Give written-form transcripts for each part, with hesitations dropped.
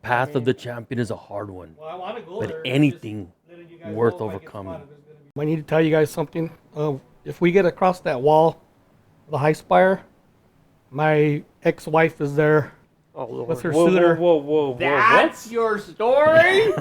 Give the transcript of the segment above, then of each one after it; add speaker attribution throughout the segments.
Speaker 1: path of the champion is a hard one,
Speaker 2: Well, I want to go
Speaker 1: but
Speaker 2: there.
Speaker 1: anything
Speaker 2: Letting you guys
Speaker 1: worth
Speaker 2: know if I get
Speaker 1: overcoming.
Speaker 2: spotted, there's gonna be- I need to tell you guys something. If we get across that wall, the high spire, my ex-wife is there.
Speaker 3: Oh, Lord.
Speaker 2: What's her suitor?
Speaker 3: Whoa.
Speaker 4: That's your story?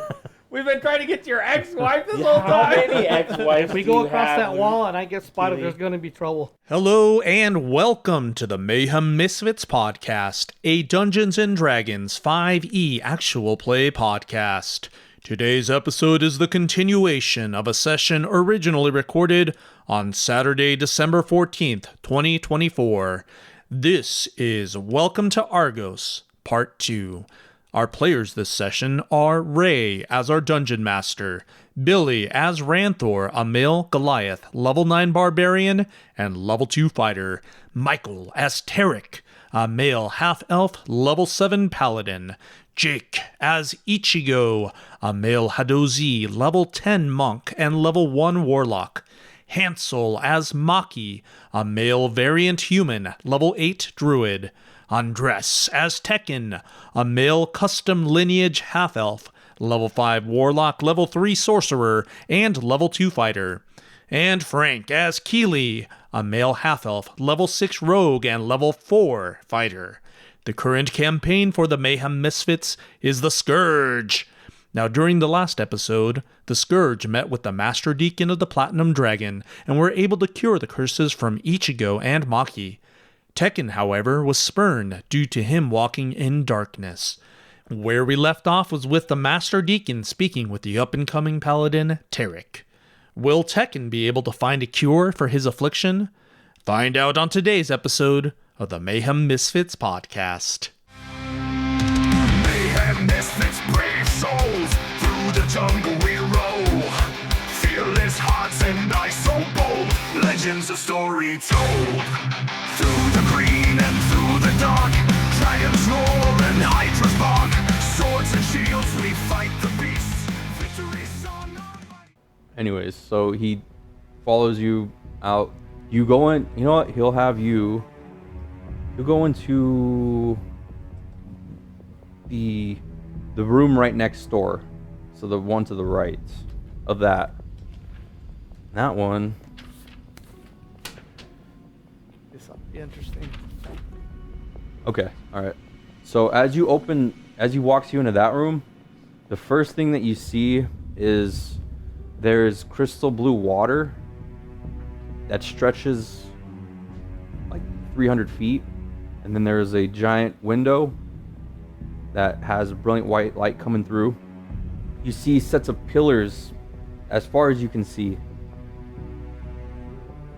Speaker 4: We've been trying to get to your ex-wife this whole
Speaker 3: How
Speaker 4: time.
Speaker 3: many ex-wives
Speaker 2: If we
Speaker 3: do
Speaker 2: go
Speaker 3: you
Speaker 2: across
Speaker 3: have,
Speaker 2: that
Speaker 3: Luke?
Speaker 2: wall and I get spotted,
Speaker 3: Keely?
Speaker 2: there's going to be trouble.
Speaker 5: Hello and welcome to the Mayhem Misfits podcast, a Dungeons & Dragons 5e actual play podcast. Today's episode is the continuation of a session originally recorded on Saturday, December 14th, 2024. This is Welcome to Argos, Part 2. Our players this session are Ray as our Dungeon Master, Billy as Ranthor, a male Goliath, level 9 Barbarian, and level 2 Fighter, Michael as Tarek, a male half-elf, level 7 Paladin, Jake as Ichigo, a male Hadozi, level 10 Monk and level 1 Warlock, Hansel as Maki, a male variant human, level 8 Druid, Andres as Tekken, a male custom lineage half-elf, level 5 Warlock, level 3 Sorcerer, and level 2 Fighter. And Frank as Keely, a male half-elf, level 6 Rogue, and level 4 Fighter. The current campaign for the Mayhem Misfits is the Scourge. Now, during the last episode, the Scourge met with the Master Deacon of the Platinum Dragon and were able to cure the curses from Ichigo and Maki. Tekken, however, was spurned due to him walking in darkness. Where we left off was with the Master Deacon speaking with the up-and-coming paladin, Tarek. Will Tekken be able to find a cure for his affliction? Find out on today's episode of the Mayhem Misfits podcast.
Speaker 6: Mayhem Misfits, brave souls, through the jungle we roll. Fearless hearts and eyes so bold, legends of story told. Through the green and through the dark, dragons roar and hydras bark. Swords and shields we fight the beasts, victory's on our mind.
Speaker 4: Anyways, so he follows you out. You go in, you know what? He'll have you go into the room right next door. So the one to the right of that. That one.
Speaker 3: This will be interesting.
Speaker 4: Okay, all right. So as he walks you into that room, the first thing that you see is there's crystal blue water that stretches like 300 feet, and then there's a giant window that has brilliant white light coming through. You see sets of pillars as far as you can see.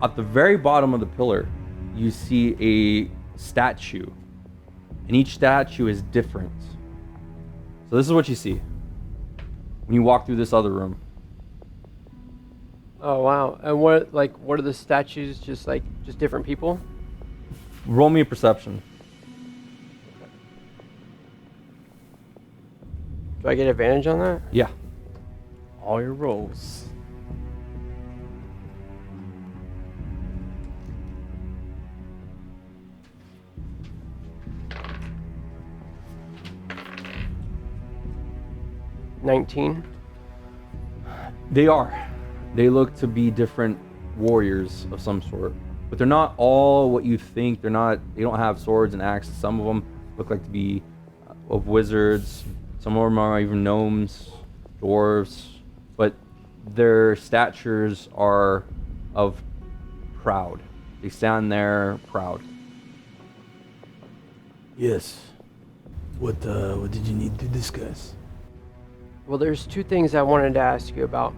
Speaker 4: At the very bottom of the pillar, you see a statue, and each statue is different. So this is what you see when you walk through this other room.
Speaker 3: Oh, wow. And what are the statues? Just different people?
Speaker 4: Roll me a perception.
Speaker 3: Do I get advantage on that?
Speaker 4: Yeah.
Speaker 1: All your rolls.
Speaker 3: $19.
Speaker 4: They look to be different warriors of some sort, but they're not all what you think. They don't have swords and axes. Some of them look like to be of wizards. Some of them are even gnomes, dwarves, but their statures are of proud. They stand there proud.
Speaker 7: Yes. What did you need to discuss?
Speaker 3: Well, there's two things I wanted to ask you about.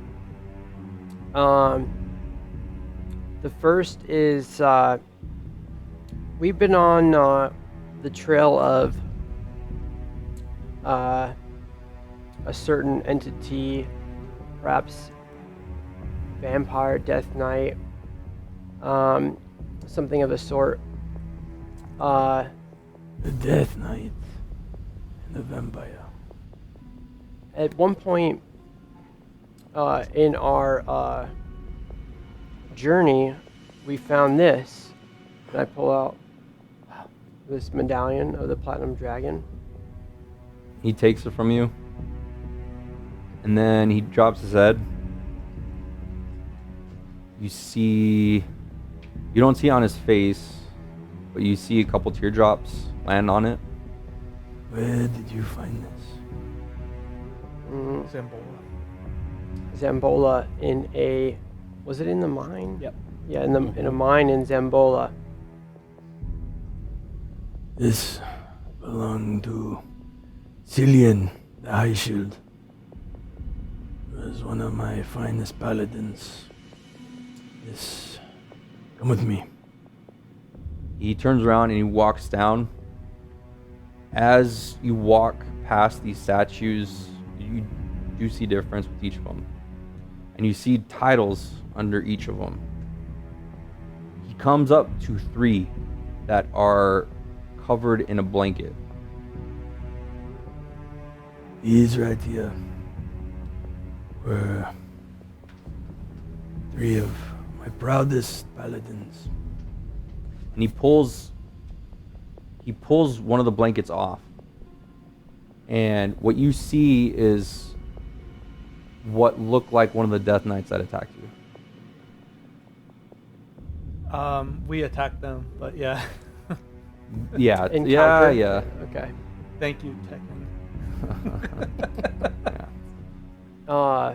Speaker 3: The first is we've been on the trail of a certain entity, perhaps vampire, death knight, something of the sort.
Speaker 7: The Death Knight and the vampire.
Speaker 3: At one point in our journey, we found this, and I pull out this medallion of the Platinum Dragon.
Speaker 4: He takes it from you. And then he drops his head. You don't see on his face, but you see a couple teardrops land on it.
Speaker 7: Where did you find this?
Speaker 2: Zambola.
Speaker 3: Zambola in a, was it in the mine?
Speaker 1: Yep.
Speaker 3: Yeah, in a mine in Zambola.
Speaker 7: This belonged to Cillian, the High Shield. He was one of my finest paladins. Come with me.
Speaker 4: He turns around and he walks down. As you walk past these statues, you do see difference with each of them. And you see titles under each of them. He comes up to 3 that are covered in a blanket.
Speaker 7: These right here were 3 of my proudest paladins.
Speaker 4: And he pulls one of the blankets off. And what you see is what looked like one of the Death Knights that attacked you.
Speaker 2: We attacked them, but yeah.
Speaker 4: Yeah,
Speaker 3: Encounter?
Speaker 4: yeah.
Speaker 3: Okay.
Speaker 2: Thank you, Tekken.
Speaker 4: Yeah.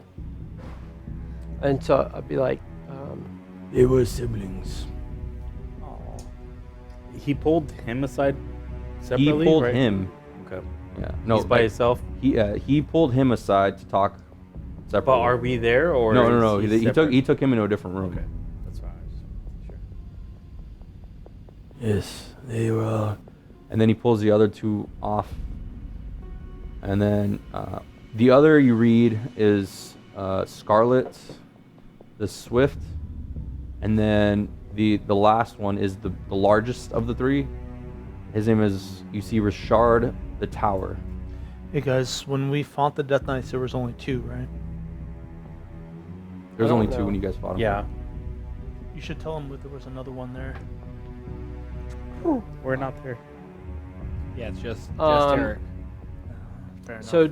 Speaker 3: And so I'd be like,
Speaker 7: They were siblings.
Speaker 1: He pulled him aside
Speaker 4: He
Speaker 1: separately.
Speaker 4: pulled
Speaker 1: right?
Speaker 4: him.
Speaker 1: Okay.
Speaker 4: Yeah. No,
Speaker 1: He's by
Speaker 4: like,
Speaker 1: himself.
Speaker 4: he pulled him aside to talk separately.
Speaker 1: But are we there or?
Speaker 4: No.
Speaker 1: is
Speaker 4: He
Speaker 1: separate?
Speaker 4: took him into a different room.
Speaker 1: Okay, that's fine. Sure.
Speaker 7: Yes, they were all.
Speaker 4: And then he pulls the other 2 off. And then the other you read is Scarlet, the Swift, and then the last one is the largest of the 3. His name is, you see, Richard the Tower.
Speaker 5: Hey guys, when we fought the Death Knights, there was only 2, right?
Speaker 4: There's
Speaker 3: I
Speaker 4: only
Speaker 3: don't
Speaker 4: 2
Speaker 3: know.
Speaker 4: when you guys fought him.
Speaker 1: Yeah,
Speaker 5: You should tell them that there was another one there.
Speaker 1: we're not there. Yeah, it's just
Speaker 3: Eric.
Speaker 5: Fair enough.
Speaker 3: so,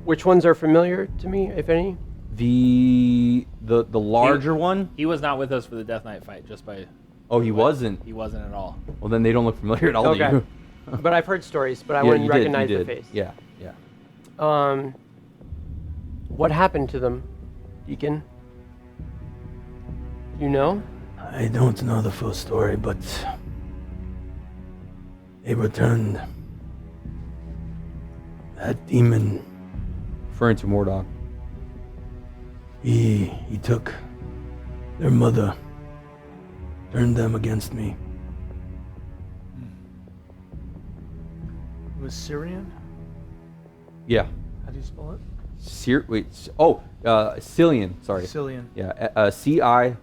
Speaker 3: which ones are familiar to me, if any?
Speaker 4: The larger one?
Speaker 8: He was not with us for the Death Knight fight, just by.
Speaker 4: Oh, he wasn't.
Speaker 8: He wasn't at all.
Speaker 4: Well, then they don't look familiar at all
Speaker 3: Okay.
Speaker 4: to you.
Speaker 3: But I've heard stories, but I
Speaker 4: Yeah,
Speaker 3: wouldn't
Speaker 4: you did, you
Speaker 3: recognize the
Speaker 4: did.
Speaker 3: face.
Speaker 4: Yeah.
Speaker 3: What happened to them, Deacon? You know?
Speaker 7: I don't know the full story, but they returned. That demon,
Speaker 4: Referring to Mordok.
Speaker 7: he took their mother, turned them against me.
Speaker 5: It was Syrian?
Speaker 4: Yeah.
Speaker 5: How do you spell it?
Speaker 4: Cillian. Sorry.
Speaker 5: Cillian.
Speaker 4: Yeah. Cillian.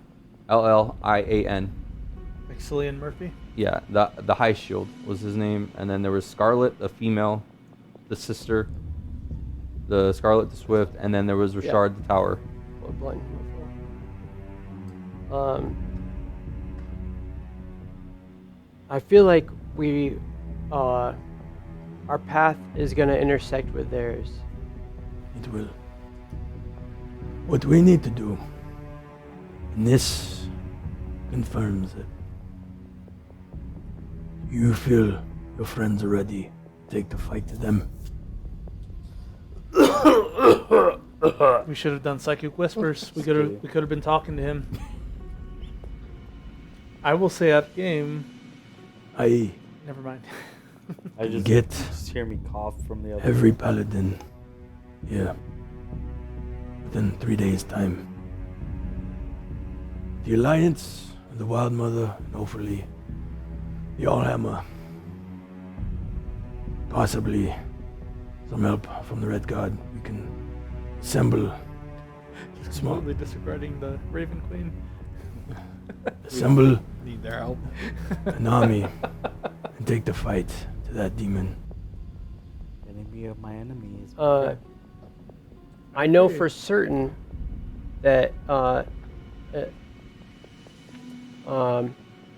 Speaker 5: Like Cillian Murphy?
Speaker 4: Yeah. The High Shield was his name, and then there was Scarlet, a female, the sister, the Scarlet the Swift, and then there was Richard the Tower.
Speaker 3: Bloodline. I feel like our path is gonna intersect with theirs.
Speaker 7: It will. What we need to do, and this confirms it. You feel your friends are ready. Take the fight to them.
Speaker 5: We should have done Psychic Whispers. We could have been talking to him. I will say at game.
Speaker 7: I
Speaker 5: Never mind.
Speaker 1: I just
Speaker 7: Get
Speaker 1: hear me cough from the other.
Speaker 7: every paladin here within 3 days' time. The Alliance, the Wild Mother, and hopefully the Allhammer. Possibly some help from the Red Guard. We can assemble small,
Speaker 5: Completely disregarding the Raven Queen.
Speaker 7: assemble
Speaker 8: Need their help.
Speaker 7: an army and take the fight to that demon.
Speaker 1: Enemy of my enemies.
Speaker 3: I know for certain that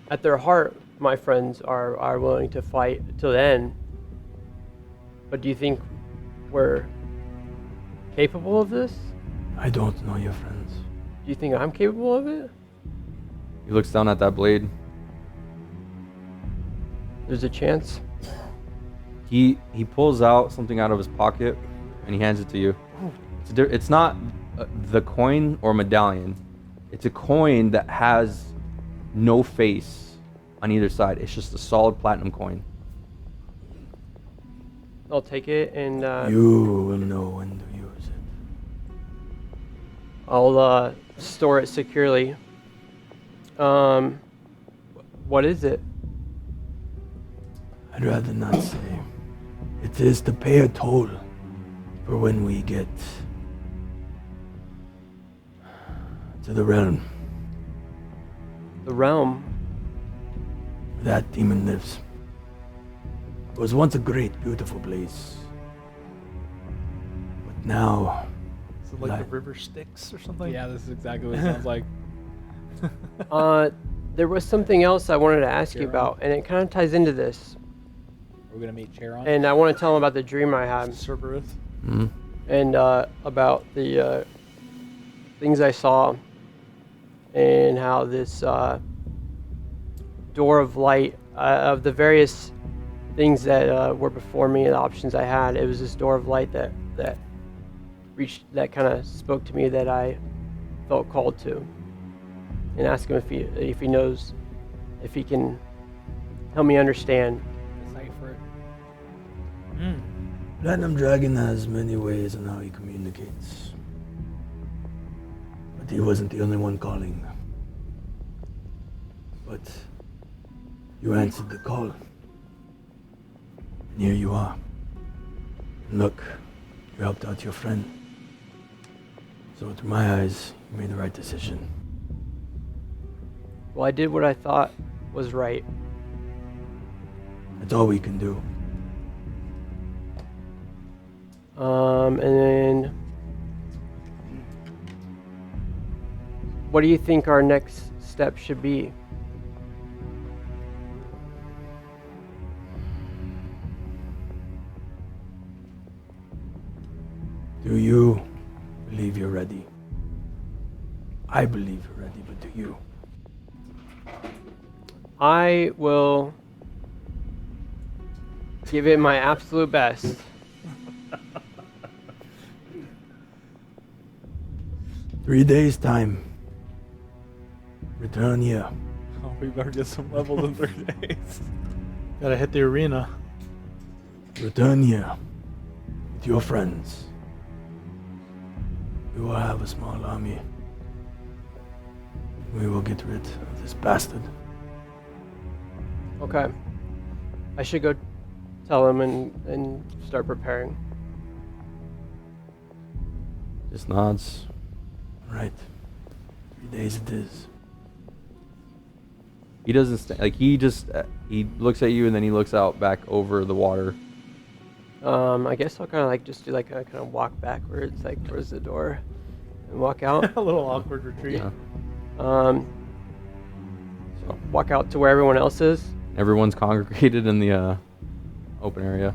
Speaker 3: at their heart, my friends are willing to fight till the end. But do you think we're capable of this?
Speaker 7: I don't know your friends.
Speaker 3: Do you think I'm capable of it?
Speaker 4: He looks down at that blade.
Speaker 3: There's a chance.
Speaker 4: He pulls out something out of his pocket and he hands it to you. It's not the coin or medallion. It's a coin that has no face on either side. It's just a solid platinum coin.
Speaker 3: I'll take it and
Speaker 7: You will know when to use it.
Speaker 3: I'll store it securely. What is it?
Speaker 7: I'd rather not say. It is to pay a toll for when we get to the realm
Speaker 3: The realm.
Speaker 7: where that demon lives. It was once a great, beautiful place. But now,
Speaker 5: Is it like the river Styx or something?
Speaker 8: Yeah, this is exactly what it sounds like.
Speaker 3: There was something else I wanted to ask you
Speaker 8: Charon?
Speaker 3: about, and it kind of ties into this.
Speaker 8: We're gonna meet Charon.
Speaker 3: And I want to tell him about the dream I had,
Speaker 5: Cerberus.
Speaker 4: Mhm.
Speaker 3: and about the things I saw, and how this door of light, of the various things that were before me, the options I had, it was this door of light that reached, that kind of spoke to me, that I felt called to, and ask him if he knows, if he can help me understand.
Speaker 8: Decipher it.
Speaker 7: Platinum Dragon has many ways on how he communicates. But he wasn't the only one calling. But you answered the call. And here you are. And look, you helped out your friend. So to my eyes, you made the right decision.
Speaker 3: Well, I did what I thought was right.
Speaker 7: That's all we can do.
Speaker 3: And then, what do you think our next step should be?
Speaker 7: Do you believe you're ready? I believe you're ready, but do you?
Speaker 3: I will give it my absolute best.
Speaker 7: 3 days' time. Return here.
Speaker 8: Oh, we better get some levels in 3 days.
Speaker 5: Gotta hit the arena.
Speaker 7: Return here with your friends. We will have a small army. We will get rid of this bastard.
Speaker 3: Okay. I should go tell him and start preparing.
Speaker 4: Just nods.
Speaker 7: Right. 3 days it is.
Speaker 4: He doesn't he just he looks at you and then he looks out back over the water.
Speaker 3: I guess I'll kind of like just do like a kind of walk backwards, like towards the door, and walk out.
Speaker 5: A little awkward retreat.
Speaker 4: Yeah.
Speaker 3: Um,
Speaker 4: So
Speaker 3: walk out to where everyone else is.
Speaker 4: everyone's congregated in the open area.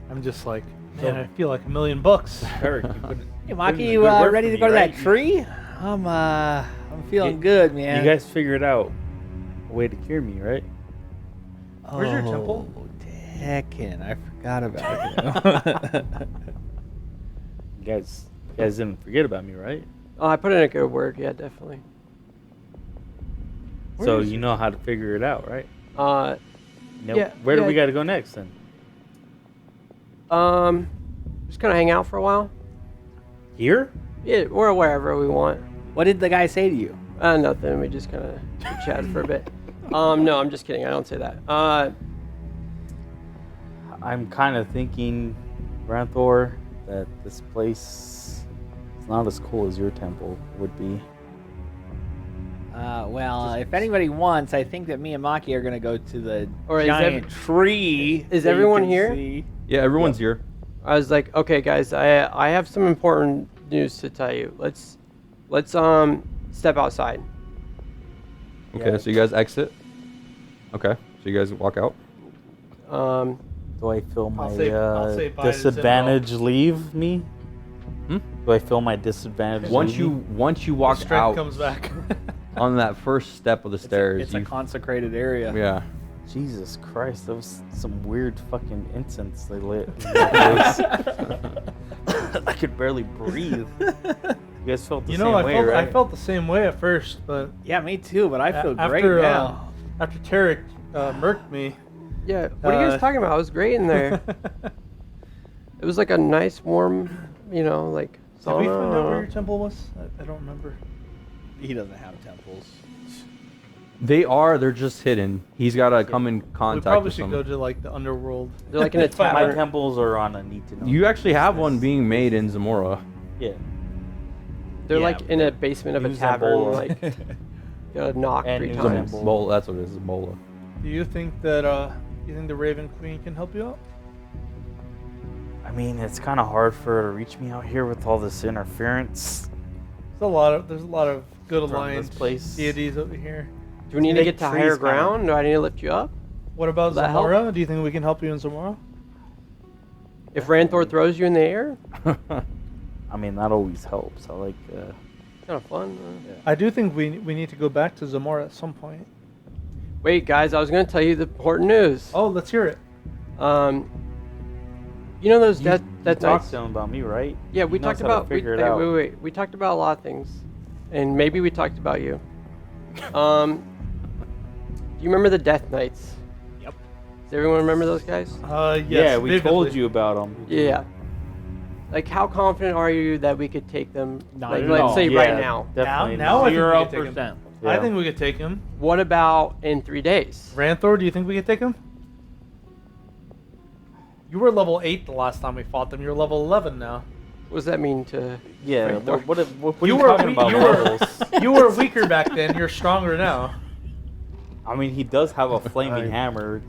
Speaker 5: I'm just like, man, I feel like $1,000,000.
Speaker 1: Eric, you put,
Speaker 8: Hey,
Speaker 1: put
Speaker 8: Maki,
Speaker 1: in a
Speaker 8: you
Speaker 1: good word
Speaker 8: ready
Speaker 1: for
Speaker 8: to
Speaker 1: me,
Speaker 8: go to
Speaker 1: right?
Speaker 8: that tree? I'm feeling good, man.
Speaker 1: You guys figured out a way to cure me, right?
Speaker 5: Where's your temple?
Speaker 8: Oh, Tekken, I forgot about him.
Speaker 1: You guys didn't forget about me, right?
Speaker 3: Oh, I put in a good word. Yeah, definitely.
Speaker 1: So you know how to figure it out, right?
Speaker 3: Uh,
Speaker 1: Now,
Speaker 3: Yeah,
Speaker 1: where do
Speaker 3: yeah.
Speaker 1: we got to go next then?
Speaker 3: just kind of hang out for a while.
Speaker 1: Here?
Speaker 3: Yeah, or wherever we want.
Speaker 8: What did the guy say to you?
Speaker 3: Nothing. We just kind of chatted for a bit. No, I'm just kidding. I don't say that.
Speaker 1: I'm kind of thinking, Branthor, that this place is not as cool as your temple would be.
Speaker 8: Well, if anybody wants, I think that me and Maki are gonna go to the
Speaker 3: Or is
Speaker 8: giant tree.
Speaker 3: is
Speaker 8: that you
Speaker 3: everyone
Speaker 8: can
Speaker 3: here?
Speaker 8: see.
Speaker 4: Yeah, everyone's here.
Speaker 3: I was like, okay, guys, I have some important news to tell you. Let's step outside.
Speaker 4: Okay,
Speaker 1: Yeah.
Speaker 4: so you guys exit. Okay, so you guys walk out.
Speaker 1: Do I feel my
Speaker 2: I'll say bye to
Speaker 1: disadvantage leave me?
Speaker 4: Hmm?
Speaker 1: Do I feel my disadvantage
Speaker 4: Once
Speaker 1: leave me?
Speaker 4: you walk
Speaker 2: Strength
Speaker 4: out
Speaker 2: comes back.
Speaker 4: on that first step of the stairs,
Speaker 8: It's a
Speaker 4: you
Speaker 8: consecrated area.
Speaker 4: yeah.
Speaker 1: Jesus Christ, that was some weird fucking incense they lit. In that place. I could barely breathe. You guys felt the
Speaker 2: You
Speaker 1: same
Speaker 2: know,
Speaker 1: way, right?
Speaker 2: I felt the same way at first, but
Speaker 8: Yeah, me too, but I feel
Speaker 2: after,
Speaker 8: great now.
Speaker 2: After Tarek murked me.
Speaker 3: Yeah. What are you guys talking about? I was great in there. It was like a nice, warm, like
Speaker 2: Did
Speaker 3: sauna.
Speaker 2: we find out where your temple was? I don't remember.
Speaker 8: He doesn't have temples.
Speaker 4: They're just hidden. He's got to come in
Speaker 2: We
Speaker 4: contact
Speaker 2: probably
Speaker 4: with
Speaker 2: should
Speaker 4: them.
Speaker 2: go to like the underworld.
Speaker 3: They're like in a
Speaker 2: Find
Speaker 1: My
Speaker 3: tavern.
Speaker 1: temples are on a need to know.
Speaker 4: You actually have one being made in Zamora.
Speaker 1: Yeah.
Speaker 3: They're
Speaker 8: Yeah,
Speaker 3: like in a basement of a
Speaker 1: New
Speaker 3: tavern.
Speaker 1: Zambola.
Speaker 3: Like, you gotta knock
Speaker 1: And
Speaker 3: 3
Speaker 1: New
Speaker 3: times.
Speaker 1: Zambola.
Speaker 4: That's what it is. Ebola.
Speaker 2: Do you think that you think the Raven Queen can help you out?
Speaker 1: I mean, it's kind of hard for her to reach me out here with all this interference.
Speaker 2: There's a lot of good
Speaker 1: From this
Speaker 2: alliance
Speaker 1: place.
Speaker 2: deities over here.
Speaker 3: Do we need to
Speaker 1: Big
Speaker 3: get to
Speaker 1: trees
Speaker 3: higher
Speaker 1: kinda-
Speaker 3: ground? Do I need to lift you up?
Speaker 2: What about
Speaker 3: Will that help?
Speaker 2: Zamora? Do you think we can help you in Zamora?
Speaker 3: If Ranthor throws you in the air,
Speaker 1: I mean, that always helps. I like.
Speaker 3: kind of fun.
Speaker 2: I do think we need to go back to Zamora at some point.
Speaker 3: Wait, guys, I was gonna tell you the important news.
Speaker 2: Oh, let's hear it.
Speaker 3: You know those
Speaker 1: You
Speaker 3: death
Speaker 1: talked
Speaker 3: nights?
Speaker 1: to him about me, right?
Speaker 3: Yeah, we
Speaker 1: He knows
Speaker 3: talked
Speaker 1: how to
Speaker 3: about.
Speaker 1: figure it out.
Speaker 3: Wait. We talked about a lot of things, and maybe we talked about you. Do you remember the Death Knights?
Speaker 8: Yep.
Speaker 3: Does everyone remember those guys?
Speaker 2: Yes,
Speaker 1: Yeah, we told
Speaker 2: vividly.
Speaker 1: you about them.
Speaker 3: Yeah. Like, how confident are you that we could take them?
Speaker 8: Not
Speaker 3: Like,
Speaker 8: at
Speaker 3: let's
Speaker 8: all.
Speaker 3: say
Speaker 1: Yeah,
Speaker 3: right now.
Speaker 1: Definitely.
Speaker 2: Now I think we
Speaker 8: Zero
Speaker 2: could take him.
Speaker 8: percent.
Speaker 2: I
Speaker 1: Yeah.
Speaker 2: think we could take him.
Speaker 3: What about in 3 days?
Speaker 2: Ranthor, do you think we could take him? You were level 8 the last time we fought them. You're level 11 now.
Speaker 3: What does that mean to?
Speaker 1: Yeah.
Speaker 3: Ranthor?
Speaker 1: What are
Speaker 2: You
Speaker 1: you
Speaker 2: were
Speaker 1: talking
Speaker 2: we-
Speaker 1: about?
Speaker 2: you were-
Speaker 1: levels?
Speaker 2: You were weaker back then. You're stronger now.
Speaker 1: I mean, he does have a flaming hammer.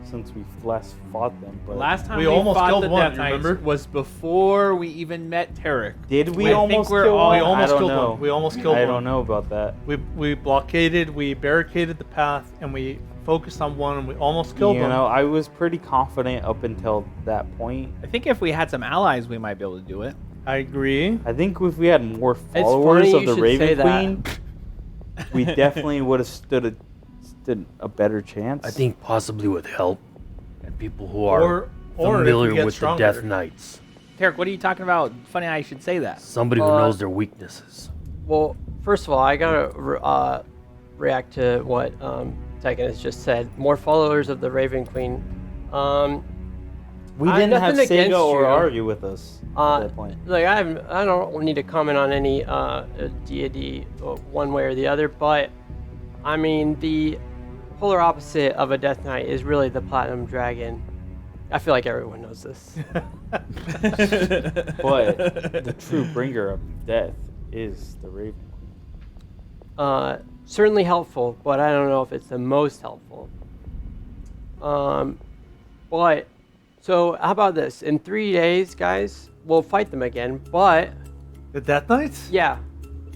Speaker 1: Since we last fought them, but
Speaker 8: Last time
Speaker 2: We
Speaker 8: we,
Speaker 2: almost
Speaker 8: fought
Speaker 2: killed
Speaker 8: the
Speaker 2: one,
Speaker 8: Death
Speaker 2: you
Speaker 8: Knights
Speaker 2: remember?
Speaker 8: was before we even met Tarek.
Speaker 1: did we
Speaker 8: I think
Speaker 1: almost
Speaker 8: we're
Speaker 1: kill
Speaker 8: all-
Speaker 1: one?
Speaker 2: We almost
Speaker 1: I don't
Speaker 2: killed
Speaker 1: know.
Speaker 2: one. We almost killed
Speaker 1: I
Speaker 2: one.
Speaker 1: don't know about that.
Speaker 2: We blockaded, we barricaded the path, and we focused on one, and we almost killed
Speaker 1: You
Speaker 2: one.
Speaker 1: know, I was pretty confident up until that point.
Speaker 8: I think if we had some allies, we might be able to do it.
Speaker 2: I agree.
Speaker 1: I think if we had more
Speaker 3: funny
Speaker 1: followers of
Speaker 3: you
Speaker 1: the
Speaker 3: should
Speaker 1: Raven
Speaker 3: say that.
Speaker 1: Queen, we definitely would have stood a better chance.
Speaker 7: I think possibly with help and people who are
Speaker 2: Or if
Speaker 7: familiar
Speaker 2: we get
Speaker 7: with
Speaker 2: stronger.
Speaker 7: the Death Knights.
Speaker 8: Tarek, what are you talking about? Funny I should say that.
Speaker 7: Somebody who knows their weaknesses.
Speaker 3: Well, first of all, I gotta react to what Tegan has just said. More followers of the Raven Queen.
Speaker 1: we
Speaker 3: I-
Speaker 1: didn't have
Speaker 3: nothing against
Speaker 1: Sega or
Speaker 3: you.
Speaker 1: argue with us at that point.
Speaker 3: Like I don't need to comment on any deity one way or the other, but I mean the polar opposite of a Death Knight is really the Platinum Dragon. I feel like everyone knows this.
Speaker 1: But the true bringer of death is the Raven Queen.
Speaker 3: Certainly helpful, but I don't know if it's the most helpful. But so how about this? In 3 days, guys, we'll fight them again. But
Speaker 2: The Death Knights?
Speaker 3: yeah,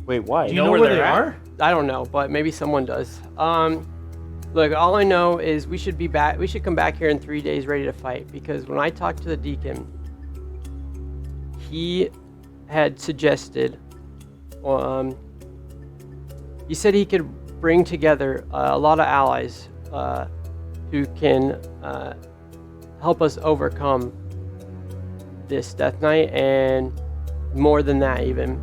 Speaker 1: Wait, why?
Speaker 2: Do you know where they
Speaker 8: they're at?
Speaker 2: are?
Speaker 3: I don't know, but maybe someone does. Look, all I know is we should be back. We should come back here in 3 days, ready to fight. Because when I talked to the deacon, he had suggested. He said he could bring together a lot of allies who can help us overcome this Death Knight, and more than that, even.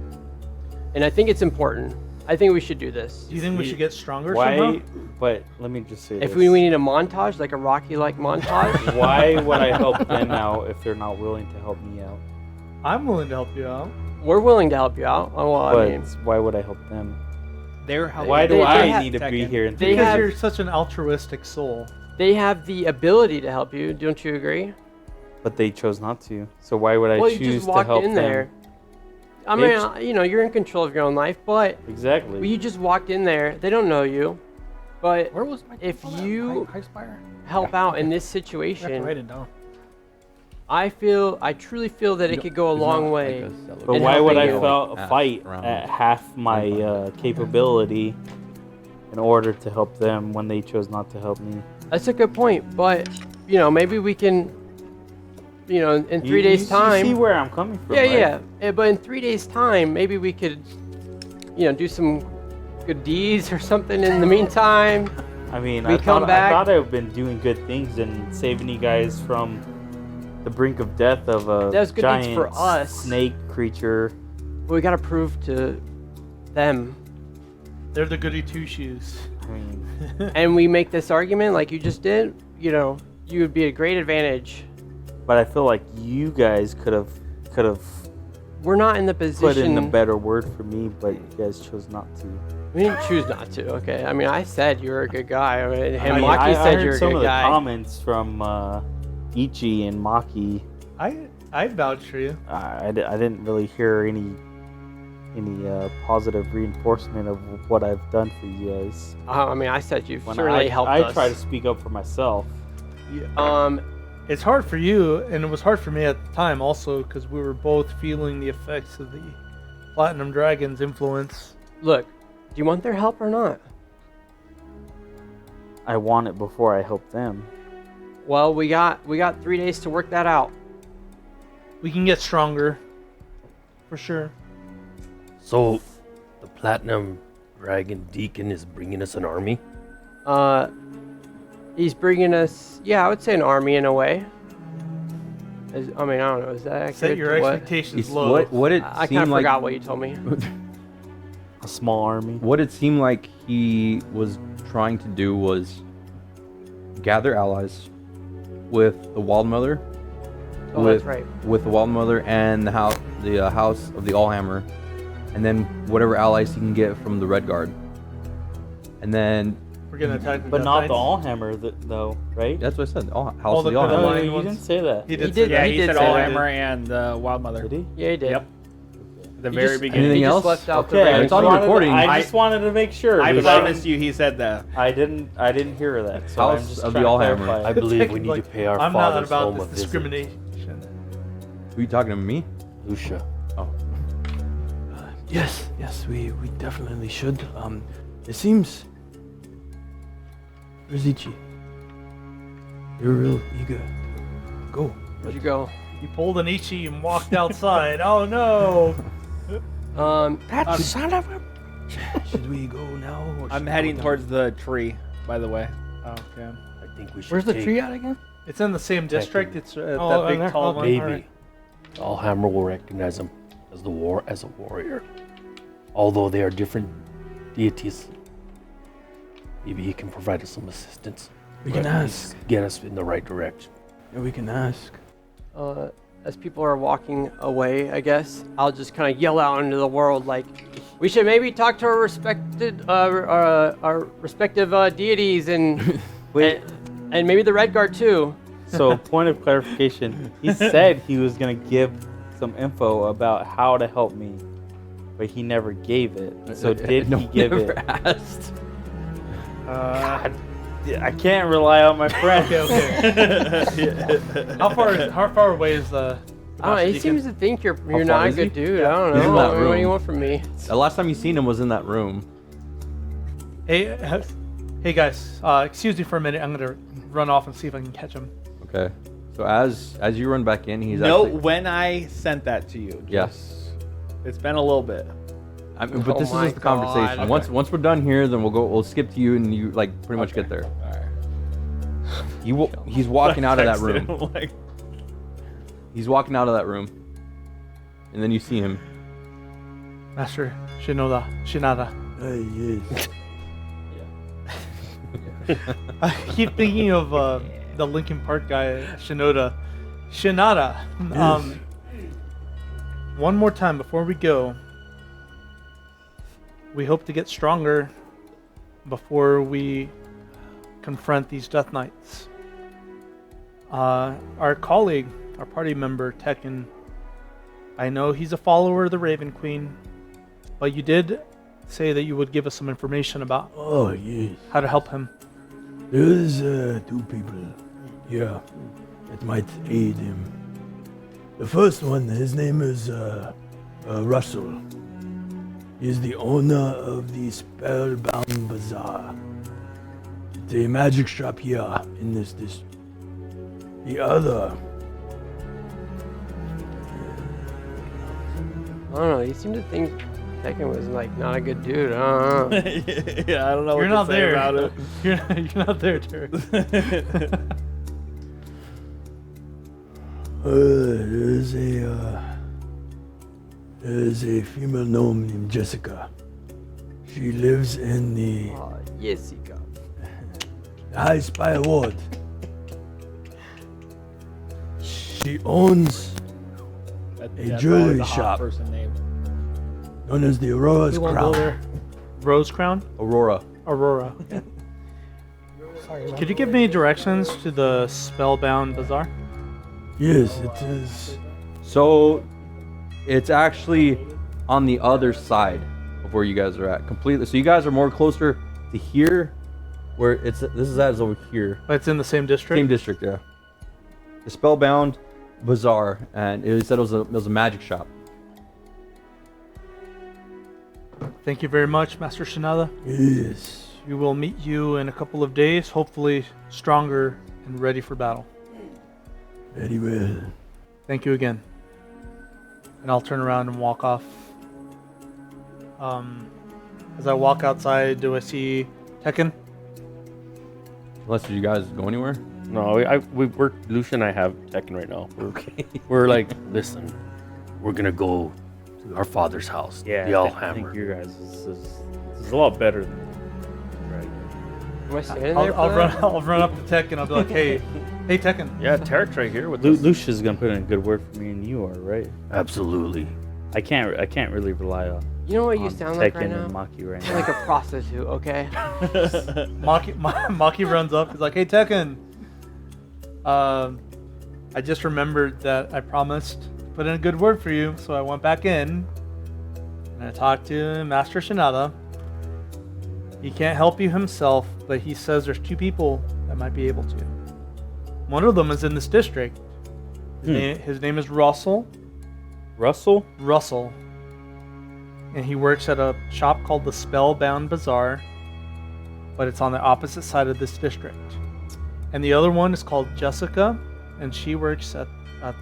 Speaker 3: And I think it's important. I think we should do this.
Speaker 2: Do you think we should get stronger
Speaker 1: Why?
Speaker 2: somehow?
Speaker 1: But let me just say
Speaker 3: If
Speaker 1: this.
Speaker 3: we need a montage, like a Rocky-like montage,
Speaker 1: Why would I help them out if they're not willing to help me out?
Speaker 2: I'm willing to help you out.
Speaker 3: we're willing to help you out. Well, I
Speaker 1: But
Speaker 3: mean,
Speaker 1: why would I help them?
Speaker 8: They're helping.
Speaker 1: Why do
Speaker 3: they
Speaker 1: I
Speaker 3: have-
Speaker 1: need to be
Speaker 8: Tekken.
Speaker 1: here? And
Speaker 3: They
Speaker 2: Because
Speaker 3: have-
Speaker 2: you're such an altruistic soul.
Speaker 3: they have the ability to help you. Don't you agree?
Speaker 1: But they chose not to. So why would I
Speaker 3: Well, you
Speaker 1: choose
Speaker 3: just
Speaker 1: to
Speaker 3: walked
Speaker 1: help
Speaker 3: in
Speaker 1: them?
Speaker 3: there. I
Speaker 1: They
Speaker 3: mean,
Speaker 1: ch-
Speaker 3: you know, you're in control of your own life, but
Speaker 1: Exactly.
Speaker 3: you just walked in there. They don't know you, but
Speaker 8: Where was my?
Speaker 3: if
Speaker 8: oh, that
Speaker 3: you
Speaker 8: High Spire?
Speaker 3: help out in this
Speaker 8: I have to write
Speaker 3: situation,
Speaker 8: it down.
Speaker 3: I truly feel that it could go a long way.
Speaker 1: But
Speaker 3: in
Speaker 1: why would I
Speaker 3: helping you.
Speaker 1: fight
Speaker 4: round.
Speaker 1: at half my capability in order to help them when they chose not to help me?
Speaker 3: That's a good point, but maybe we can, in 3 days' time.
Speaker 1: You see where I'm coming from,
Speaker 3: Yeah,
Speaker 1: right?
Speaker 3: yeah. But in 3 days' time, maybe we could, do some good deeds or something in the meantime.
Speaker 1: I mean,
Speaker 3: We
Speaker 1: I
Speaker 3: come
Speaker 1: thought
Speaker 3: back-
Speaker 1: I've been doing good things and saving you guys from the brink of death of a
Speaker 3: That's good deeds
Speaker 1: giant
Speaker 3: for us.
Speaker 1: snake creature.
Speaker 3: We gotta prove to them.
Speaker 2: They're the goody two shoes.
Speaker 1: I mean,
Speaker 3: And we make this argument like you just did, you would be a great advantage.
Speaker 1: but I feel like you guys could have
Speaker 3: We're not in the
Speaker 1: put
Speaker 3: position.
Speaker 1: in a better word for me, but you guys chose not to.
Speaker 3: We didn't choose not to. Okay. I mean, I said you were a good guy. And
Speaker 1: I mean,
Speaker 3: Maki
Speaker 1: I
Speaker 3: said
Speaker 1: heard
Speaker 3: you're a
Speaker 1: some
Speaker 3: good
Speaker 1: of the
Speaker 3: guy.
Speaker 1: comments from Ichi and Maki.
Speaker 2: I vouch for you.
Speaker 1: I didn't really hear any positive reinforcement of what I've done for you guys.
Speaker 3: I mean, I said you've
Speaker 1: When
Speaker 3: certainly helped
Speaker 1: I
Speaker 3: us.
Speaker 1: try to speak up for myself.
Speaker 2: It's hard for you, and it was hard for me at the time also, because we were both feeling the effects of the Platinum Dragon's influence.
Speaker 3: Look, do you want their help or not?
Speaker 1: I want it before I help them.
Speaker 3: Well, we got 3 days to work that out.
Speaker 2: We can get stronger, for sure.
Speaker 9: So, the Platinum Dragon Deacon is bringing us an army?
Speaker 3: He's bringing us, I would say an army in a way. I don't know, is that accurate?
Speaker 2: Set your
Speaker 3: to what?
Speaker 2: expectations low.
Speaker 4: What it
Speaker 3: I kind
Speaker 4: seemed
Speaker 3: of
Speaker 4: like
Speaker 3: forgot what you told me.
Speaker 1: A small army.
Speaker 4: what it seemed like he was trying to do was gather allies with the Wild Mother,
Speaker 3: Oh, that's right.
Speaker 4: with the Wild Mother and the house of the Allhammer, and then whatever allies he can get from the Red Guard, and then
Speaker 2: We're gonna attack the
Speaker 1: But
Speaker 2: Death
Speaker 1: not the
Speaker 2: Knights.
Speaker 1: Allhammer, though, right?
Speaker 4: that's what I said. House
Speaker 2: All
Speaker 4: of
Speaker 2: the
Speaker 4: the
Speaker 2: kind of
Speaker 4: Allhammer.
Speaker 1: No,
Speaker 2: line
Speaker 1: you
Speaker 2: ones.
Speaker 1: didn't say that.
Speaker 2: He
Speaker 3: He
Speaker 2: did.
Speaker 3: did.
Speaker 8: Yeah,
Speaker 3: he
Speaker 8: he
Speaker 3: did
Speaker 8: said
Speaker 3: say
Speaker 8: all
Speaker 3: that.
Speaker 8: hammer and Wild Mother.
Speaker 1: Did he?
Speaker 3: Yeah, he did.
Speaker 8: Yep. At the
Speaker 3: He
Speaker 8: very
Speaker 3: just-
Speaker 8: beginning.
Speaker 4: Anything
Speaker 3: He
Speaker 4: else?
Speaker 3: just left out the
Speaker 1: Okay,
Speaker 3: red.
Speaker 4: It's on the recording.
Speaker 1: I just wanted to make sure.
Speaker 8: I
Speaker 1: because
Speaker 8: promise you he said that.
Speaker 1: I didn't hear that. So I'm
Speaker 4: House
Speaker 1: just
Speaker 4: of the
Speaker 1: trying to
Speaker 4: Allhammer.
Speaker 1: clarify.
Speaker 9: I believe we need
Speaker 2: Like,
Speaker 9: to pay our
Speaker 2: I'm not
Speaker 9: father's
Speaker 2: about
Speaker 9: home a
Speaker 2: this
Speaker 9: visit.
Speaker 2: discrimination.
Speaker 4: Were you talking to me?
Speaker 9: Lucia.
Speaker 7: Yes, we definitely should. It seems. Where's Ichi? You're real eager to go.
Speaker 3: Where'd you go?
Speaker 2: He pulled an Ichi and walked outside. Oh no!
Speaker 3: That son of a...
Speaker 7: Should we go now? Or
Speaker 8: I'm
Speaker 7: should we
Speaker 8: heading
Speaker 7: go
Speaker 8: towards the tree, by the way. Oh, okay.
Speaker 9: I think we should
Speaker 2: Where's the
Speaker 9: take
Speaker 2: tree at again? It's in the same district. It's Oh, that big
Speaker 9: Oh,
Speaker 2: tall one.
Speaker 9: Maybe.
Speaker 2: Alright.
Speaker 9: Allhammer will recognize him as a warrior. Although they are different deities. Maybe he can provide us some assistance.
Speaker 7: We
Speaker 9: Or
Speaker 7: can
Speaker 9: at least
Speaker 7: ask.
Speaker 9: Get us in the right direction.
Speaker 7: Yeah, we can ask.
Speaker 3: As people are walking away, I guess I'll just kind of yell out into the world like, we should maybe talk to our respective deities and maybe the Red Guard too.
Speaker 1: So, point of clarification. He said he was gonna give some info about how to help me, but he never gave it. So did
Speaker 4: No
Speaker 1: he
Speaker 4: one
Speaker 1: give
Speaker 4: ever
Speaker 1: it?
Speaker 4: asked.
Speaker 1: God, I can't rely on my friend.
Speaker 2: Okay. How far away is the?
Speaker 3: I don't know, he
Speaker 2: Deacon?
Speaker 3: seems to think you're
Speaker 4: far
Speaker 3: not a
Speaker 4: is he?
Speaker 3: good dude. I don't
Speaker 4: He's in
Speaker 3: know.
Speaker 4: that
Speaker 3: I mean, what do you
Speaker 4: room.
Speaker 3: want from me?
Speaker 4: The last time you seen him was in that room.
Speaker 2: Hey guys, excuse me for a minute. I'm gonna run off and see if I can catch him.
Speaker 4: Okay. So as you run back in, he's
Speaker 8: Note
Speaker 4: actually,
Speaker 8: when I sent that to you.
Speaker 4: yes.
Speaker 8: It's been a little bit.
Speaker 4: I mean, but
Speaker 3: Oh
Speaker 4: this is
Speaker 3: my
Speaker 4: just the conversation.
Speaker 3: God.
Speaker 4: Once we're done here, then we'll skip to you and you like pretty much get there.
Speaker 8: Alright.
Speaker 4: He's walking out of that
Speaker 8: Text
Speaker 4: room.
Speaker 8: him, like,
Speaker 4: He's walking out of that room, and then you see him.
Speaker 2: Master Shinada.
Speaker 7: Yes.
Speaker 2: I keep thinking of the Linkin Park guy, Shinoda. Shinada. One more time before we go. We hope to get stronger before we confront these Death Knights. Our colleague, our party member, Tekken, I know he's a follower of the Raven Queen, but you did say that you would give us some information about
Speaker 7: Oh, yes.
Speaker 2: how to help him.
Speaker 7: There's two people here that might aid him. The first one, his name is Russell. He is the owner of the Spellbound Bazaar. It's a magic shop here in this district. The other,
Speaker 3: I don't know. You seem to think Tekken was like not a good dude. I don't know.
Speaker 1: Yeah, I don't know
Speaker 2: You're
Speaker 1: what
Speaker 2: not
Speaker 1: to say
Speaker 2: there.
Speaker 1: about it.
Speaker 2: You're not there, Derek.
Speaker 7: there's a female gnome named Jessica. She lives in the
Speaker 3: Jessica.
Speaker 7: High Spire Ward. She owns a jewelry shop known as the Aurora's Crown.
Speaker 2: Rose Crown?
Speaker 4: Aurora.
Speaker 2: Aurora. Could you give me directions to the Spellbound Bazaar?
Speaker 7: Yes, it is.
Speaker 4: So it's actually on the other side of where you guys are at completely. So you guys are more closer to here, where this is over here.
Speaker 2: But it's in the same district?
Speaker 4: Same district, yeah. The Spellbound Bazaar, and it said it was a magic shop.
Speaker 2: Thank you very much, Master Shinada.
Speaker 7: Yes.
Speaker 2: We will meet you in a couple of days, hopefully stronger and ready for battle.
Speaker 7: Very well.
Speaker 2: Thank you again. And I'll turn around and walk off. As I walk outside, do I see Tekken?
Speaker 4: Unless you guys go anywhere.
Speaker 9: No, we're Lucian and I have Tekken right now. We're like, listen, we're gonna go to our father's house.
Speaker 1: Yeah,
Speaker 9: the
Speaker 1: I think
Speaker 9: Allhammer.
Speaker 1: your guys is a lot better than right.
Speaker 3: Am I standing there?
Speaker 2: I'll run up to Tekken. I'll be like, hey Tekken.
Speaker 9: Yeah, Tarek's right here with us.
Speaker 1: Lucia's gonna put in a good word for me, and you are right.
Speaker 9: Absolutely.
Speaker 1: I can't really rely on.
Speaker 3: You know what you
Speaker 1: on
Speaker 3: sound like right
Speaker 1: Tekken
Speaker 3: now?
Speaker 1: and Maki right
Speaker 3: You're
Speaker 1: now.
Speaker 3: like a prostitute, okay?
Speaker 2: Maki runs up. He's like, hey Tekken. I just remembered that I promised to put in a good word for you, so I went back in and I talked to Master Shinada. He can't help you himself, but he says there's two people that might be able to. One of them is in this district. His name is Russell.
Speaker 1: Russell?
Speaker 2: Russell. And he works at a shop called the Spellbound Bazaar, but it's on the opposite side of this district. And the other one is called Jessica, and she works at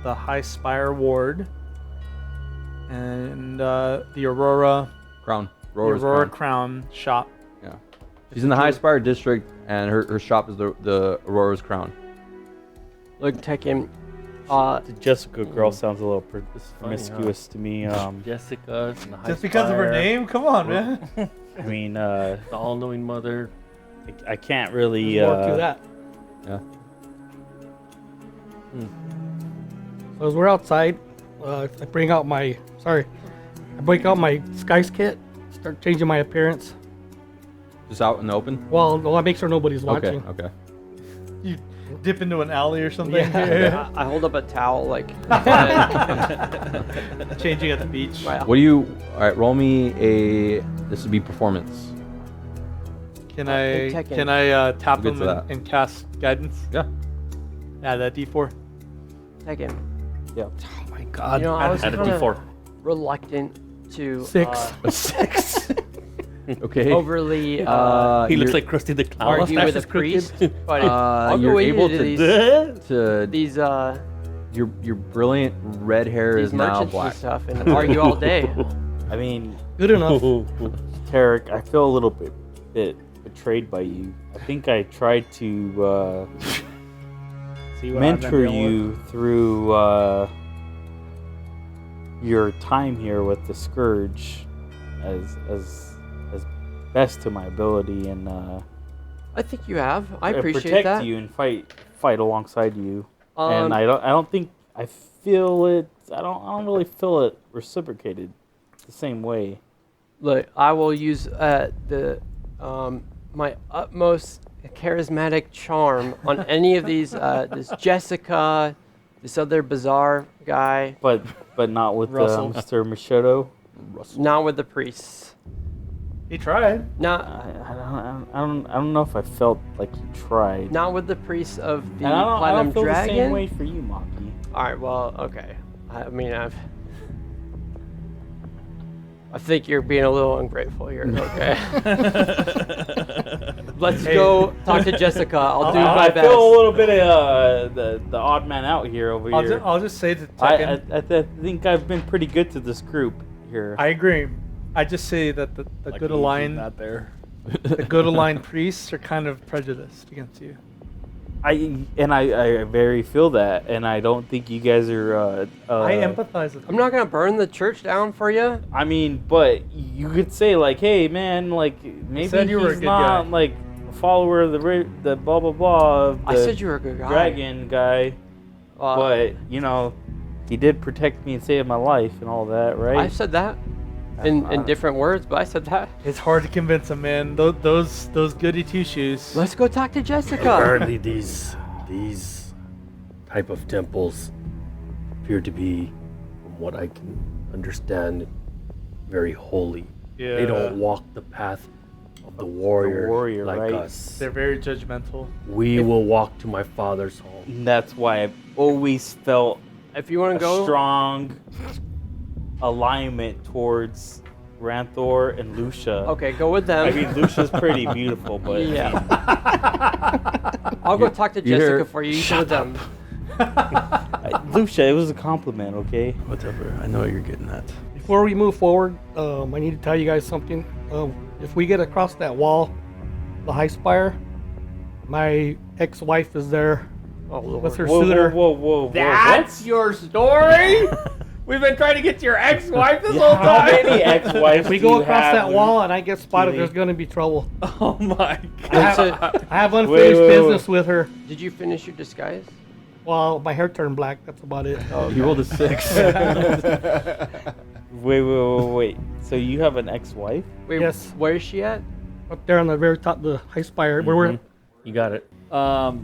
Speaker 2: the High Spire Ward and the Aurora
Speaker 4: Crown.
Speaker 2: Aurora's Crown shop.
Speaker 4: Yeah. She's in the High Spire district, and her shop is the Aurora's Crown.
Speaker 3: Look, Tekken.
Speaker 1: The Jessica girl sounds a little promiscuous to me.
Speaker 9: Jessica. In the High
Speaker 2: Just because of her
Speaker 9: Spire,
Speaker 2: name? Come on, man.
Speaker 1: I mean,
Speaker 9: the all-knowing mother.
Speaker 1: I can't really.
Speaker 8: There's more to that.
Speaker 4: Yeah.
Speaker 8: So as we're outside, I break out my Skies kit, start changing my appearance.
Speaker 4: Just out in the open.
Speaker 8: Well, I make sure nobody's
Speaker 4: Okay.
Speaker 8: watching.
Speaker 4: Okay.
Speaker 2: You dip into an alley or something.
Speaker 8: Yeah.
Speaker 3: I hold up a towel, like.
Speaker 2: Changing at the beach.
Speaker 3: Wow.
Speaker 4: What do you? All right. Roll me a. This would be performance.
Speaker 2: Can
Speaker 3: Hey,
Speaker 2: I
Speaker 3: Tekken.
Speaker 2: tap
Speaker 4: We'll get
Speaker 2: them
Speaker 4: to that.
Speaker 2: and cast guidance?
Speaker 4: Yeah.
Speaker 2: Add that D4.
Speaker 3: Tekken.
Speaker 8: Oh my god.
Speaker 3: You know, I was
Speaker 9: Add a
Speaker 3: kind
Speaker 9: D4.
Speaker 3: of reluctant to
Speaker 8: 6.
Speaker 4: A 6. Okay.
Speaker 3: overly
Speaker 9: He looks
Speaker 4: you're-
Speaker 9: like Krusty the Clown.
Speaker 3: argue with a
Speaker 8: Mustache is
Speaker 3: priest, but I'll
Speaker 4: you're
Speaker 3: go
Speaker 4: able
Speaker 3: into
Speaker 4: to
Speaker 3: these
Speaker 4: your brilliant red hair
Speaker 3: these
Speaker 4: is now
Speaker 3: merchants
Speaker 4: black.
Speaker 3: and stuff and argue all day.
Speaker 1: I mean,
Speaker 8: Good enough.
Speaker 1: Tarek, I feel a little bit betrayed by you. I think I tried to mentor you through your time here with the Scourge as best to my ability, and
Speaker 3: I think you have. I appreciate
Speaker 1: protect
Speaker 3: that.
Speaker 1: you and fight alongside you.
Speaker 3: Um,
Speaker 1: And I don't think I feel it. I don't really feel it reciprocated the same way.
Speaker 3: Look, I will use my utmost charismatic charm on any of these. This Jessica, this other bizarre guy,
Speaker 1: But not with
Speaker 2: Russell.
Speaker 1: Mr. Machado.
Speaker 3: not with the priests.
Speaker 2: He tried.
Speaker 3: Not
Speaker 1: I don't know if I felt like you tried.
Speaker 3: not with the priests of the
Speaker 1: And I don't
Speaker 3: Platinum
Speaker 1: feel
Speaker 3: Dragon.
Speaker 1: the same way for you, Maki.
Speaker 3: All right. Well, okay. I mean, I think you're being a little ungrateful here. Okay. Let's go talk to Jessica. I'll do my
Speaker 1: I
Speaker 3: best.
Speaker 1: feel a little bit of the odd man out here over here.
Speaker 2: I'll just say to
Speaker 1: I
Speaker 2: Tekken,
Speaker 1: think I've been pretty good to this group here.
Speaker 2: I agree. I just say that the good aligned
Speaker 10: Not there.
Speaker 2: the good aligned priests are kind of prejudiced against you.
Speaker 1: I very feel that, and I don't think you guys are.
Speaker 2: I empathize with
Speaker 3: I'm
Speaker 2: you.
Speaker 3: not gonna burn the church down for you.
Speaker 1: I mean, but you could say like, hey man, like maybe
Speaker 2: said you were a
Speaker 1: he's
Speaker 2: good
Speaker 1: not
Speaker 2: guy.
Speaker 1: like a follower of the blah blah blah. Of the
Speaker 3: I said you were a good guy.
Speaker 1: dragon guy, but you know, he did protect me and save my life and all that, right?
Speaker 3: I said that in different words, but I said that.
Speaker 2: It's hard to convince a man. Those goody two shoes.
Speaker 3: Let's go talk to Jessica.
Speaker 9: Apparently, these type of temples appear to be, from what I can understand, very holy.
Speaker 2: Yeah.
Speaker 9: They don't walk the path of the warrior, like
Speaker 1: right?
Speaker 9: us.
Speaker 2: They're very judgmental.
Speaker 9: We will walk to my father's home.
Speaker 1: And that's why I've always felt
Speaker 3: If you want
Speaker 1: a
Speaker 3: to go,
Speaker 1: strong alignment towards Ranthor and Lucia.
Speaker 3: okay, go with them.
Speaker 1: I mean, Lucia's pretty beautiful, but
Speaker 3: yeah. I'll go talk to
Speaker 4: you hear-
Speaker 3: Jessica for you. You go with them.
Speaker 1: Lucia, it was a compliment, okay?
Speaker 7: Whatever. I know what you're getting at.
Speaker 8: Before we move forward, I need to tell you guys something. If we get across that wall, the high spire, my ex-wife is there with her suitor.
Speaker 1: Whoa,
Speaker 10: That's your story? We've been trying to get to your ex-wife this whole
Speaker 1: How
Speaker 10: time.
Speaker 1: many ex-wives
Speaker 8: If we
Speaker 1: do you
Speaker 8: go across
Speaker 1: have,
Speaker 8: that wall and I get spotted,
Speaker 1: Keely?
Speaker 8: there's going to be trouble.
Speaker 10: Oh my
Speaker 3: That's
Speaker 10: god.
Speaker 3: it.
Speaker 8: I have unfinished
Speaker 1: wait.
Speaker 8: business with her.
Speaker 3: Did you finish your disguise?
Speaker 8: Well, my hair turned black. That's about it.
Speaker 4: You rolled a 6.
Speaker 1: Wait. So you have an ex-wife?
Speaker 3: Wait,
Speaker 8: Yes.
Speaker 3: where is she at?
Speaker 8: Up there on the very top, the high spire, where we're.
Speaker 10: You got it.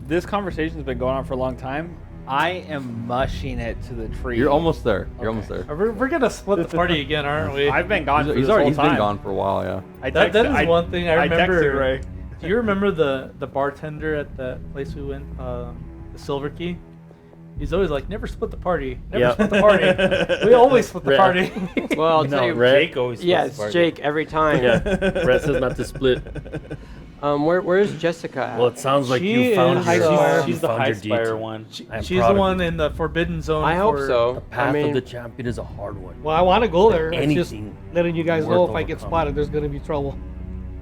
Speaker 10: This conversation's been going on for a long time. I am mushing it to the tree.
Speaker 4: You're almost there. You're almost there.
Speaker 2: We're gonna split the party again, aren't we?
Speaker 10: I've been gone for
Speaker 4: He's
Speaker 10: this whole
Speaker 4: been
Speaker 10: time.
Speaker 4: gone for a while, yeah.
Speaker 2: That is one thing I remember.
Speaker 10: texted Ray.
Speaker 2: Do you remember the bartender at the place we went, the Silver Key? He's always like, never split the party. Never
Speaker 10: Yep.
Speaker 2: split the party. We always split the
Speaker 10: Red.
Speaker 2: party.
Speaker 3: Well, I'll tell you.
Speaker 1: Jake always
Speaker 3: Yeah,
Speaker 1: splits
Speaker 3: it's
Speaker 1: the party.
Speaker 3: Jake every time.
Speaker 9: Yeah, Brett says not to split.
Speaker 3: Where's Jessica at?
Speaker 9: Well, it sounds like
Speaker 2: She
Speaker 9: you found
Speaker 2: is,
Speaker 9: your,
Speaker 1: She's
Speaker 9: you
Speaker 1: the
Speaker 9: found
Speaker 1: high
Speaker 9: your
Speaker 1: spire
Speaker 9: deity.
Speaker 1: one.
Speaker 9: I'm
Speaker 2: She's
Speaker 9: proud
Speaker 2: the
Speaker 9: of
Speaker 2: one
Speaker 9: you.
Speaker 2: in the Forbidden Zone.
Speaker 3: I hope
Speaker 2: for-
Speaker 3: so.
Speaker 9: The path
Speaker 3: I mean,
Speaker 9: of the champion is a hard one.
Speaker 8: Well, I want to go there. It's just
Speaker 9: Anything
Speaker 8: letting you guys
Speaker 9: worth
Speaker 8: know if I get
Speaker 9: overcoming.
Speaker 8: spotted, there's going to be trouble.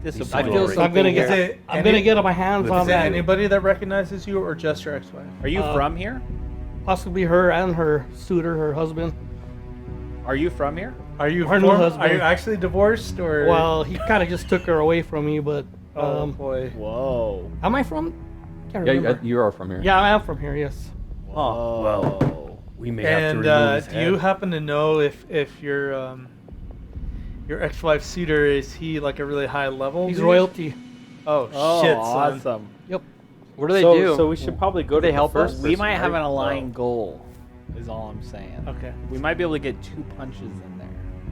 Speaker 3: I feel
Speaker 8: So I'm gonna
Speaker 3: something
Speaker 8: get.
Speaker 3: here.
Speaker 8: I'm gonna get my hands on
Speaker 2: Is it
Speaker 8: that.
Speaker 2: anybody that recognizes you or just your ex-wife?
Speaker 10: Are you from here?
Speaker 8: Possibly her and her suitor, her husband.
Speaker 10: Are you from here?
Speaker 2: Are you
Speaker 8: Her new husband.
Speaker 2: Are you actually divorced or?
Speaker 8: Well, he kind of just took her away from me, but
Speaker 2: oh boy.
Speaker 10: Whoa.
Speaker 8: am I from? Can't
Speaker 4: Yeah,
Speaker 8: remember.
Speaker 4: you are from here.
Speaker 8: Yeah, I am from here. Yes.
Speaker 1: Oh,
Speaker 9: Well, we may have to
Speaker 2: And
Speaker 9: remove his
Speaker 2: do you
Speaker 9: head.
Speaker 2: happen to know if your ex-wife's suitor is he like a really high level?
Speaker 8: He's
Speaker 2: dude?
Speaker 8: royalty.
Speaker 2: Oh,
Speaker 10: Oh,
Speaker 2: shit, son.
Speaker 10: awesome.
Speaker 3: What do they
Speaker 1: so,
Speaker 3: do?
Speaker 1: So we should probably go to
Speaker 3: they
Speaker 1: the
Speaker 3: help
Speaker 1: first
Speaker 3: us?
Speaker 10: We
Speaker 1: person,
Speaker 10: might have
Speaker 1: right?
Speaker 10: an aligned goal, is all I'm saying.
Speaker 2: Okay.
Speaker 10: We might be able to get 2 punches in there.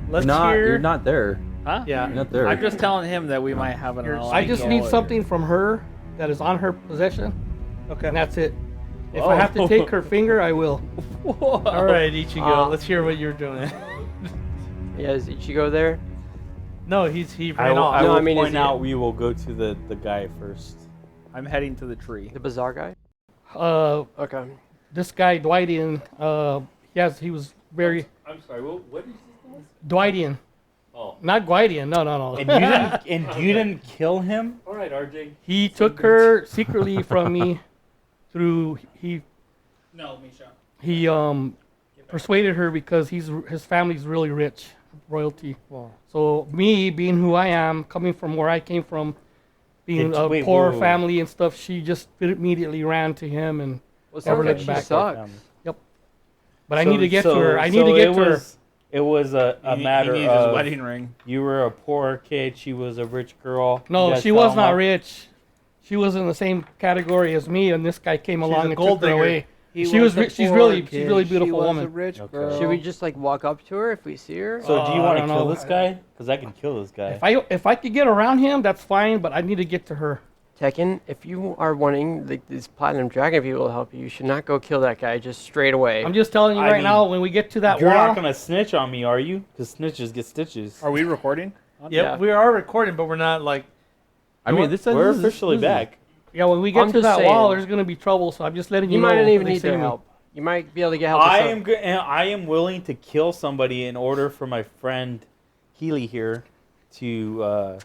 Speaker 2: Let's
Speaker 4: You're
Speaker 2: hear.
Speaker 4: not there.
Speaker 10: Huh?
Speaker 2: Yeah.
Speaker 4: You're not there.
Speaker 10: I'm just telling him that we might have an aligned
Speaker 8: I just
Speaker 10: goal.
Speaker 8: need something from her that is on her possession,
Speaker 2: Okay.
Speaker 8: and that's it. If I have to take her finger, I will.
Speaker 2: All right, Ichigo. Let's hear what you're doing.
Speaker 3: Yeah, is Ichigo there?
Speaker 2: No, he
Speaker 1: I
Speaker 2: ran
Speaker 1: will,
Speaker 2: off.
Speaker 1: I
Speaker 3: No,
Speaker 1: will
Speaker 3: I mean, is
Speaker 1: point
Speaker 3: he-
Speaker 1: out we will go to the guy first.
Speaker 10: I'm heading to the tree.
Speaker 3: The bizarre guy?
Speaker 8: Okay. This guy Dwightian, he was very
Speaker 1: I'm sorry. What did you say?
Speaker 8: Dwightian.
Speaker 1: Oh.
Speaker 8: Not Guidian. No.
Speaker 1: And you didn't kill him?
Speaker 7: All right, RJ.
Speaker 8: He took her secretly from me through
Speaker 10: No, Misha.
Speaker 8: he persuaded her because his family's really rich, royalty.
Speaker 2: Wow.
Speaker 8: So me being who I am, coming from where I came from, being
Speaker 1: Did-
Speaker 8: a
Speaker 1: wait,
Speaker 8: poor
Speaker 1: whoa.
Speaker 8: family and stuff, she just immediately ran to him and
Speaker 3: Well,
Speaker 8: Never
Speaker 3: sounds like
Speaker 8: looked
Speaker 3: she
Speaker 8: back.
Speaker 3: sucks.
Speaker 8: but I need to get to her. I need to get to her.
Speaker 1: It was a matter
Speaker 10: he needs
Speaker 1: of
Speaker 10: his wedding ring.
Speaker 1: you were a poor kid, she was a rich girl. You
Speaker 8: No,
Speaker 1: guys
Speaker 8: she
Speaker 1: fell
Speaker 8: was
Speaker 1: in
Speaker 8: not
Speaker 1: love.
Speaker 8: rich. She was in the same category as me, and this guy came
Speaker 2: She's
Speaker 8: along
Speaker 2: a
Speaker 8: and
Speaker 2: gold
Speaker 8: took her
Speaker 2: digger.
Speaker 8: away.
Speaker 10: He
Speaker 8: She was
Speaker 10: a
Speaker 8: ri- she's
Speaker 10: poor
Speaker 8: really- she's
Speaker 10: kid.
Speaker 8: really beautiful
Speaker 10: She was
Speaker 8: woman.
Speaker 10: a rich
Speaker 1: Okay.
Speaker 10: girl.
Speaker 3: Should we just like walk up to her if we see her?
Speaker 1: So do you
Speaker 8: I
Speaker 1: want to
Speaker 8: don't
Speaker 1: kill
Speaker 8: know.
Speaker 1: this guy? Because I can kill this guy.
Speaker 8: If I could get around him, that's fine. But I need to get to her.
Speaker 3: Tekken, if you are wanting these Platinum Dragon people to help you, you should not go kill that guy just straight away.
Speaker 8: I'm just telling you
Speaker 1: I
Speaker 8: right
Speaker 1: mean,
Speaker 8: now, when we get to that
Speaker 1: You're
Speaker 8: wall,
Speaker 1: not gonna snitch on me, are you? Because snitches get stitches.
Speaker 10: Are we recording?
Speaker 2: Yep,
Speaker 3: Yeah.
Speaker 2: we are recording, but we're not like.
Speaker 4: I mean, this
Speaker 1: We're
Speaker 4: is
Speaker 1: officially back.
Speaker 8: yeah, when we get
Speaker 3: I'm
Speaker 8: to
Speaker 3: just
Speaker 8: that wall,
Speaker 3: saying.
Speaker 8: there's gonna be trouble. So I'm just letting you
Speaker 3: You
Speaker 8: know.
Speaker 3: might not
Speaker 8: when
Speaker 3: even
Speaker 8: they
Speaker 3: need
Speaker 8: see
Speaker 3: their
Speaker 8: me.
Speaker 3: help. You might be able to get help.
Speaker 1: I
Speaker 3: with
Speaker 1: am good, and I am willing to kill somebody in order for my friend Healy here to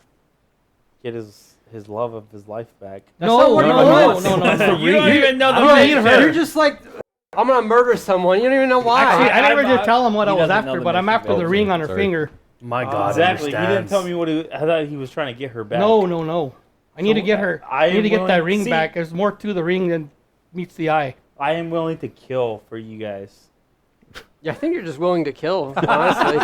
Speaker 1: get his love of his life back.
Speaker 8: No,
Speaker 3: not what
Speaker 8: no,
Speaker 3: he
Speaker 8: no,
Speaker 3: wants.
Speaker 8: no, no, no.
Speaker 10: You don't even know the
Speaker 3: I don't
Speaker 10: mission.
Speaker 3: need her. You're just like, I'm gonna murder someone. You don't even know why.
Speaker 8: Actually, I never
Speaker 10: I'm-
Speaker 8: did tell him what I
Speaker 10: he
Speaker 8: was
Speaker 10: doesn't know
Speaker 8: after,
Speaker 10: the
Speaker 8: but I'm
Speaker 10: mission.
Speaker 8: after the ring on her
Speaker 4: Sorry.
Speaker 8: finger.
Speaker 9: My God,
Speaker 1: Exactly. He didn't
Speaker 9: understands.
Speaker 1: tell me what I thought he was trying to get her back.
Speaker 8: No, no, no. I need to get her.
Speaker 1: I
Speaker 8: I need
Speaker 1: am
Speaker 8: to get that
Speaker 1: willing-
Speaker 8: ring
Speaker 1: see-
Speaker 8: back. There's more to the ring than meets the eye.
Speaker 1: I am willing to kill for you guys.
Speaker 3: Yeah, I think you're just willing to kill, honestly.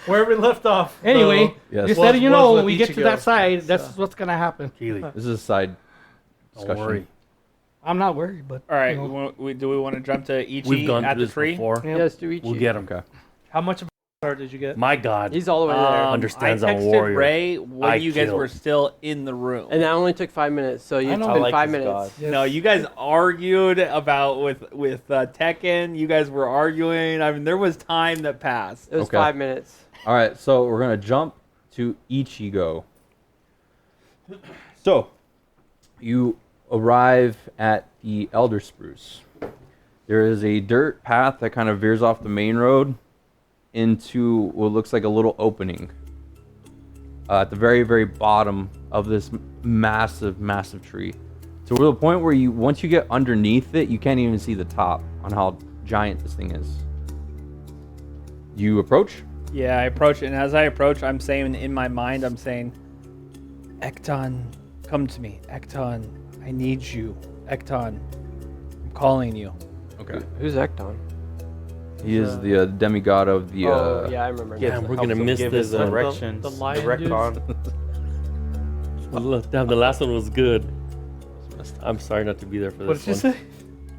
Speaker 2: Where we left off.
Speaker 8: Anyway,
Speaker 4: Yes.
Speaker 8: just
Speaker 2: Was-
Speaker 8: letting you
Speaker 2: was
Speaker 8: know
Speaker 2: with
Speaker 8: when we get to
Speaker 2: Ichigo,
Speaker 8: that side, that's
Speaker 2: so.
Speaker 8: what's gonna happen.
Speaker 9: Keely,
Speaker 4: This is a side
Speaker 9: don't
Speaker 4: discussion.
Speaker 9: worry.
Speaker 8: I'm not worried, but
Speaker 10: All right,
Speaker 8: you know,
Speaker 10: do we want to jump to
Speaker 9: We've
Speaker 10: Ichi
Speaker 9: gone
Speaker 10: at
Speaker 9: through
Speaker 10: the
Speaker 9: this
Speaker 10: tree?
Speaker 9: before.
Speaker 8: Yeah.
Speaker 3: Yes, do each.
Speaker 9: We'll get him.
Speaker 4: Okay.
Speaker 2: How much of a card did you get?
Speaker 9: My God.
Speaker 3: He's all the way there.
Speaker 9: Understands
Speaker 10: I
Speaker 9: I'm a
Speaker 10: texted
Speaker 9: warrior.
Speaker 10: Ray when
Speaker 9: I
Speaker 10: you guys
Speaker 9: killed.
Speaker 10: were still in the room.
Speaker 3: And that only took 5 minutes, so you
Speaker 8: I know.
Speaker 3: spent
Speaker 1: I like
Speaker 3: 5
Speaker 1: this
Speaker 3: minutes.
Speaker 1: god.
Speaker 10: No, you guys argued about with Tekken. You guys were arguing. I mean, there was time that passed.
Speaker 3: It was
Speaker 4: Okay.
Speaker 3: 5 minutes.
Speaker 4: All right, so we're gonna jump to Ichigo. So, you arrive at the Elder Spruce. There is a dirt path that kind of veers off the main road into what looks like a little opening at the very, very bottom of this massive, massive tree. So to the point where you, once you get underneath it, you can't even see the top on how giant this thing is. You approach.
Speaker 10: Yeah, I approach it, and as I approach, I'm saying in my mind, I'm saying, Ekton, come to me. Ekton, I need you. Ekton, I'm calling you.
Speaker 4: Okay.
Speaker 3: Who's Ekton?
Speaker 4: He is the demigod of the.
Speaker 3: Oh, yeah, I remember.
Speaker 1: Gives-
Speaker 9: Damn, we're
Speaker 1: helps
Speaker 9: gonna
Speaker 1: him
Speaker 9: miss
Speaker 1: give
Speaker 9: this
Speaker 1: his
Speaker 9: one.
Speaker 1: directions.
Speaker 2: The lion
Speaker 1: direct
Speaker 2: dude.
Speaker 1: on.
Speaker 9: Damn, the last one was good. I'm sorry not to be there for
Speaker 2: What
Speaker 9: this
Speaker 2: did you
Speaker 9: one.
Speaker 2: say?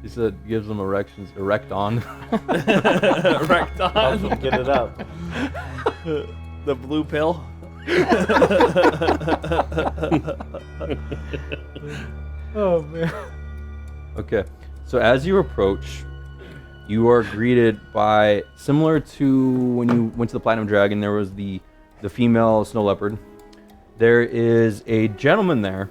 Speaker 4: He said gives them erections. Erect on.
Speaker 1: Helps him get it up.
Speaker 10: The blue pill.
Speaker 2: Oh man.
Speaker 4: Okay. So as you approach, you are greeted by, similar to when you went to the Platinum Dragon, there was the female snow leopard. There is a gentleman there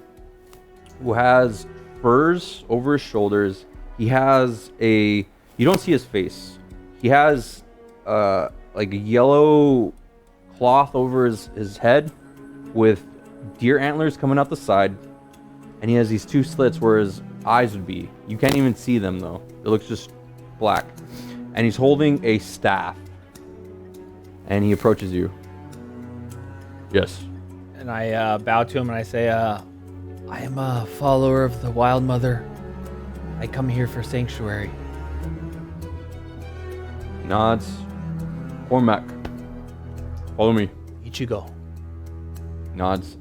Speaker 4: who has furs over his shoulders. He has you don't see his face. He has like a yellow cloth over his head with deer antlers coming out the side. And he has these two slits where his eyes would be. You can't even see them though. It looks just black. And he's holding a staff. And he approaches you. Yes.
Speaker 10: And I bow to him and I say, I am a follower of the Wild Mother. I come here for sanctuary.
Speaker 4: Nods. Cormac. Follow me.
Speaker 10: Ichigo.
Speaker 4: Nods.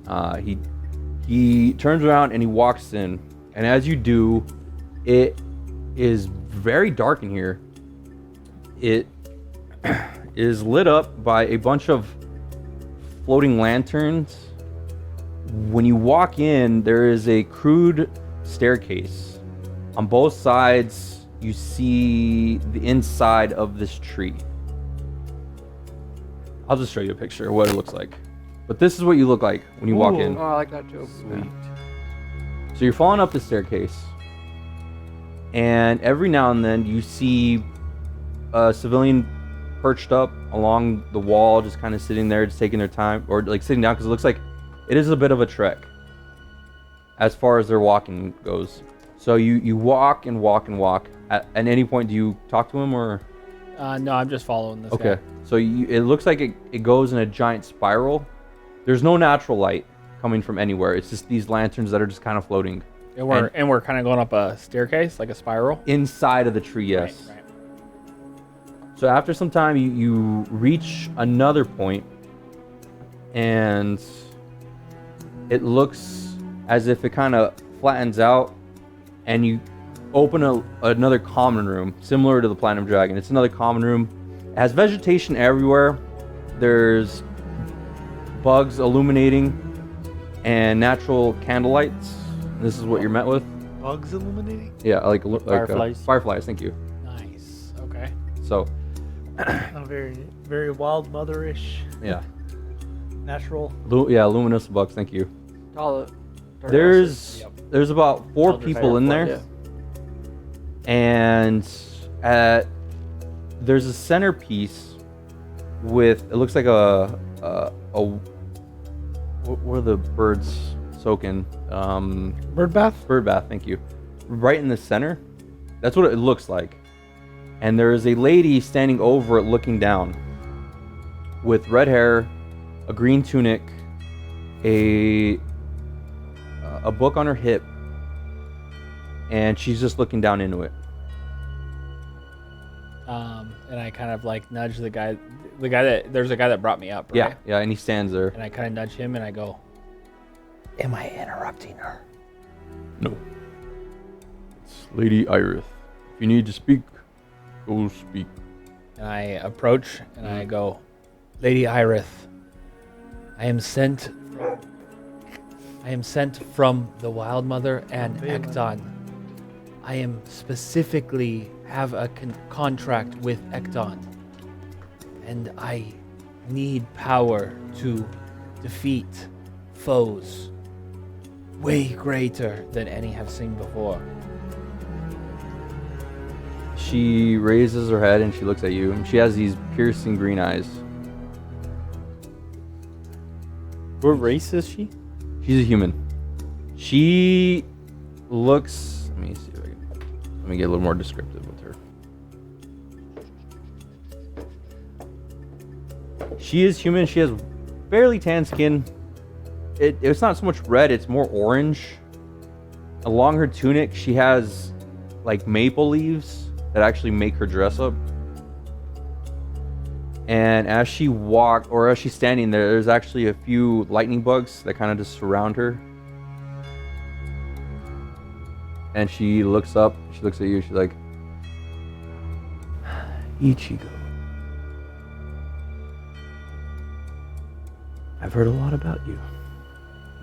Speaker 4: He turns around and he walks in. And as you do, it is very dark in here. It is lit up by a bunch of floating lanterns. When you walk in, there is a crude staircase. On both sides, you see the inside of this tree. I'll just show you a picture of what it looks like. But this is what you look like when you walk in.
Speaker 3: Oh, I like that too.
Speaker 4: Sweet. So you're falling up the staircase, and every now and then you see a civilian perched up along the wall, just kind of sitting there, just taking their time, or like sitting down, because it looks like it is a bit of a trek as far as their walking goes. So you walk and walk and walk. At any point, do you talk to him or?
Speaker 10: No, I'm just following this
Speaker 4: Okay.
Speaker 10: guy.
Speaker 4: So it looks like it goes in a giant spiral. There's no natural light coming from anywhere. It's just these lanterns that are just kind of floating
Speaker 10: And we're kind of going up a staircase, like a spiral.
Speaker 4: inside of the tree. Yes.
Speaker 10: Right.
Speaker 4: So after some time, you reach another point, and it looks as if it kind of flattens out, and you open another common room similar to the Platinum Dragon. It's another common room. It has vegetation everywhere. There's bugs illuminating and natural candle lights. This is what you're met with.
Speaker 2: Bugs illuminating?
Speaker 4: Yeah, like
Speaker 1: Fireflies.
Speaker 4: Fireflies, thank you.
Speaker 10: Nice. Okay.
Speaker 4: So,
Speaker 2: A very, very wild motherish,
Speaker 4: yeah.
Speaker 2: natural.
Speaker 4: Luminous bugs, thank you. There's about 4
Speaker 10: Elder
Speaker 4: people in there.
Speaker 3: Yeah.
Speaker 4: And there's a centerpiece with, it looks like what are the birds soaking?
Speaker 8: Bird bath?
Speaker 4: Bird bath, thank you. Right in the center. That's what it looks like. And there is a lady standing over it looking down with red hair, a green tunic, a book on her hip, and she's just looking down into it.
Speaker 10: And I kind of like nudge the guy there's a guy that brought me up, right?
Speaker 4: Yeah, and he stands there.
Speaker 10: And I kind of nudge him and I go, am I interrupting her?
Speaker 4: No. It's Lady Irith. If you need to speak, go speak.
Speaker 10: And I approach and I go, Lady Irith, I am sent from the Wild Mother and Ekton. I am specifically have a contract with Ekton. And I need power to defeat foes way greater than any have seen before.
Speaker 4: She raises her head and she looks at you, and she has these piercing green eyes.
Speaker 1: What race is she?
Speaker 4: She's a human. She looks. Let me see if I can. Let me get a little more descriptive with her. She is human. She has fairly tan skin. It's not so much red, it's more orange. Along her tunic, she has like maple leaves that actually make her dress up. And as she as she's standing there, there's actually a few lightning bugs that kind of just surround her. And she looks up, she looks at you, she's like, Ichigo. I've heard a lot about you.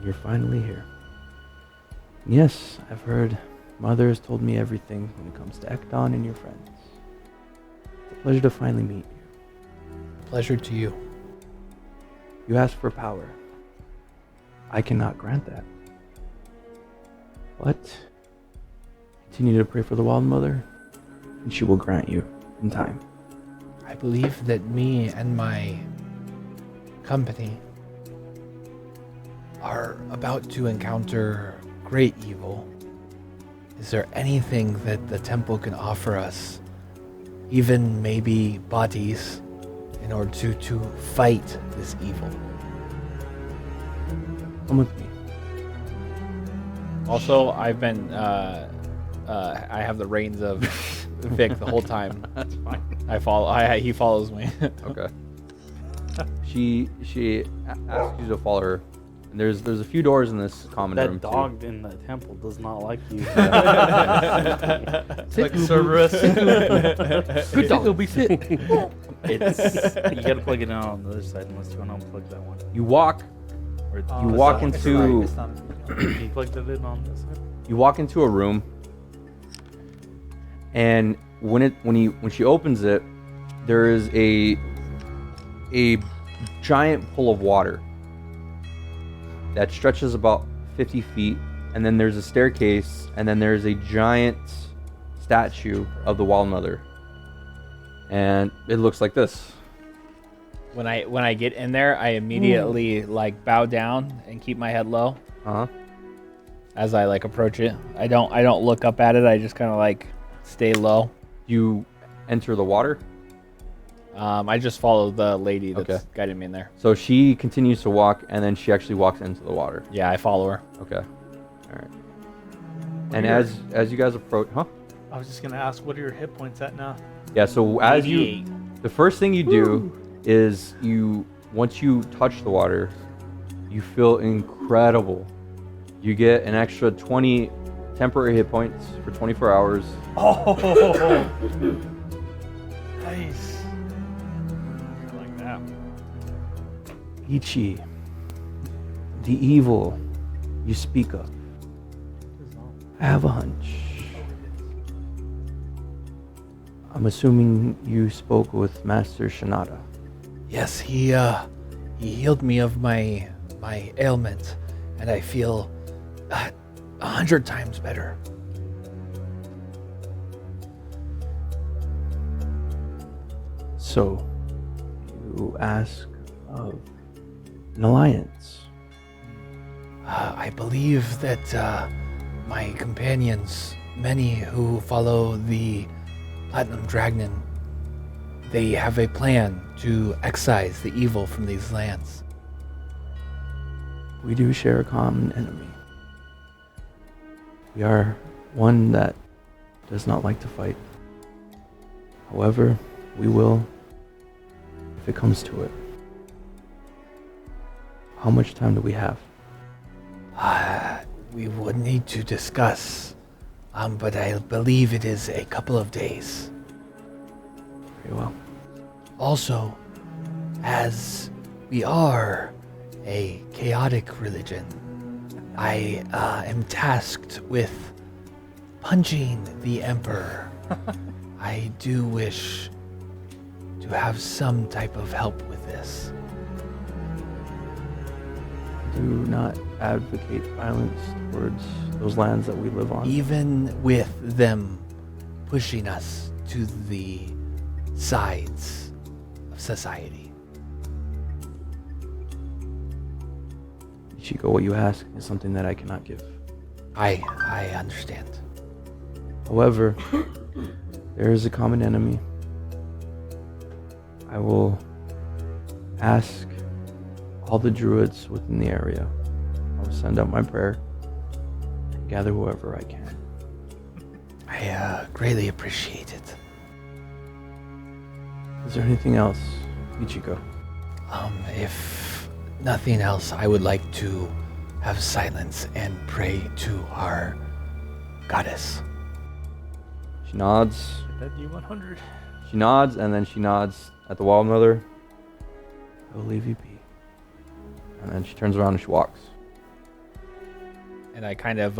Speaker 4: You're finally here. Yes, I've heard. Mother has told me everything when it comes to Ekton and your friends. It's a pleasure to finally meet you.
Speaker 10: Pleasure to you.
Speaker 4: You asked for power. I cannot grant that. But continue to pray for the Wild Mother, and she will grant you in time.
Speaker 10: I believe that me and my company are about to encounter great evil. Is there anything that the temple can offer us, even maybe bodies, in order to fight this evil?
Speaker 4: Come with me.
Speaker 10: Also, I've been, I have the reins of Vic the whole time.
Speaker 4: That's fine.
Speaker 10: He follows me.
Speaker 4: Okay. She asks you to follow her. And there's a few doors in this common room.
Speaker 1: That dog in the temple does not like you.
Speaker 2: It's like Cerberus.
Speaker 8: Good dog. It'll be sit.
Speaker 1: It's you gotta plug it in on the other side unless you want to unplug that one.
Speaker 4: You walk.
Speaker 1: Or
Speaker 4: You walk into.
Speaker 1: you plugged it in on this side.
Speaker 4: You walk into a room. And when she opens it, there is a giant pool of water that stretches about 50 feet, and then there's a staircase, and then there's a giant statue of the Wild Mother, and it looks like this.
Speaker 10: When I get in there, I immediately like bow down and keep my head low as I like approach it. I don't look up at it. I just kind of like stay low.
Speaker 4: You enter the water.
Speaker 10: I just follow the lady that's guiding me in there.
Speaker 4: So she continues to walk, and then she actually walks into the water.
Speaker 10: Yeah, I follow her.
Speaker 4: Okay. All right. And as you guys approach,
Speaker 2: I was just gonna ask, what are your hit points at now?
Speaker 4: Yeah. So the first thing you do is once you touch the water, you feel incredible. You get an extra 20 temporary hit points for 24 hours.
Speaker 2: Oh, nice.
Speaker 10: Like that.
Speaker 4: Ichi, the evil you speak of. I have a hunch. I'm assuming you spoke with Master Shinada.
Speaker 10: Yes, he healed me of my ailment, and I feel 100 times better.
Speaker 4: So, you ask of an alliance.
Speaker 10: I believe that my companions, many who follow the Platinum Dragon, they have a plan to excise the evil from these lands.
Speaker 4: We do share a common enemy. We are one that does not like to fight. However, we will if it comes to it. How much time do we have?
Speaker 10: We would need to discuss, but I believe it is a couple of days.
Speaker 4: Very well.
Speaker 10: Also, as we are a chaotic religion, I am tasked with punching the Emperor. I do wish to have some type of help with this.
Speaker 4: Do not advocate violence towards those lands that we live on.
Speaker 10: Even with them pushing us to the sides of society.
Speaker 4: Ichigo, what you ask is something that I cannot give.
Speaker 10: I understand.
Speaker 4: However, there is a common enemy. I will ask all the druids within the area. I will send out my prayer and gather whoever I can.
Speaker 10: I greatly appreciate it.
Speaker 4: Is there anything else, Ichigo?
Speaker 10: If nothing else, I would like to have silence and pray to our goddess.
Speaker 4: She nods.
Speaker 2: That D100.
Speaker 4: She nods, and then she nods at the Wild Mother. I will leave you be. And then she turns around and she walks.
Speaker 11: And I kind of,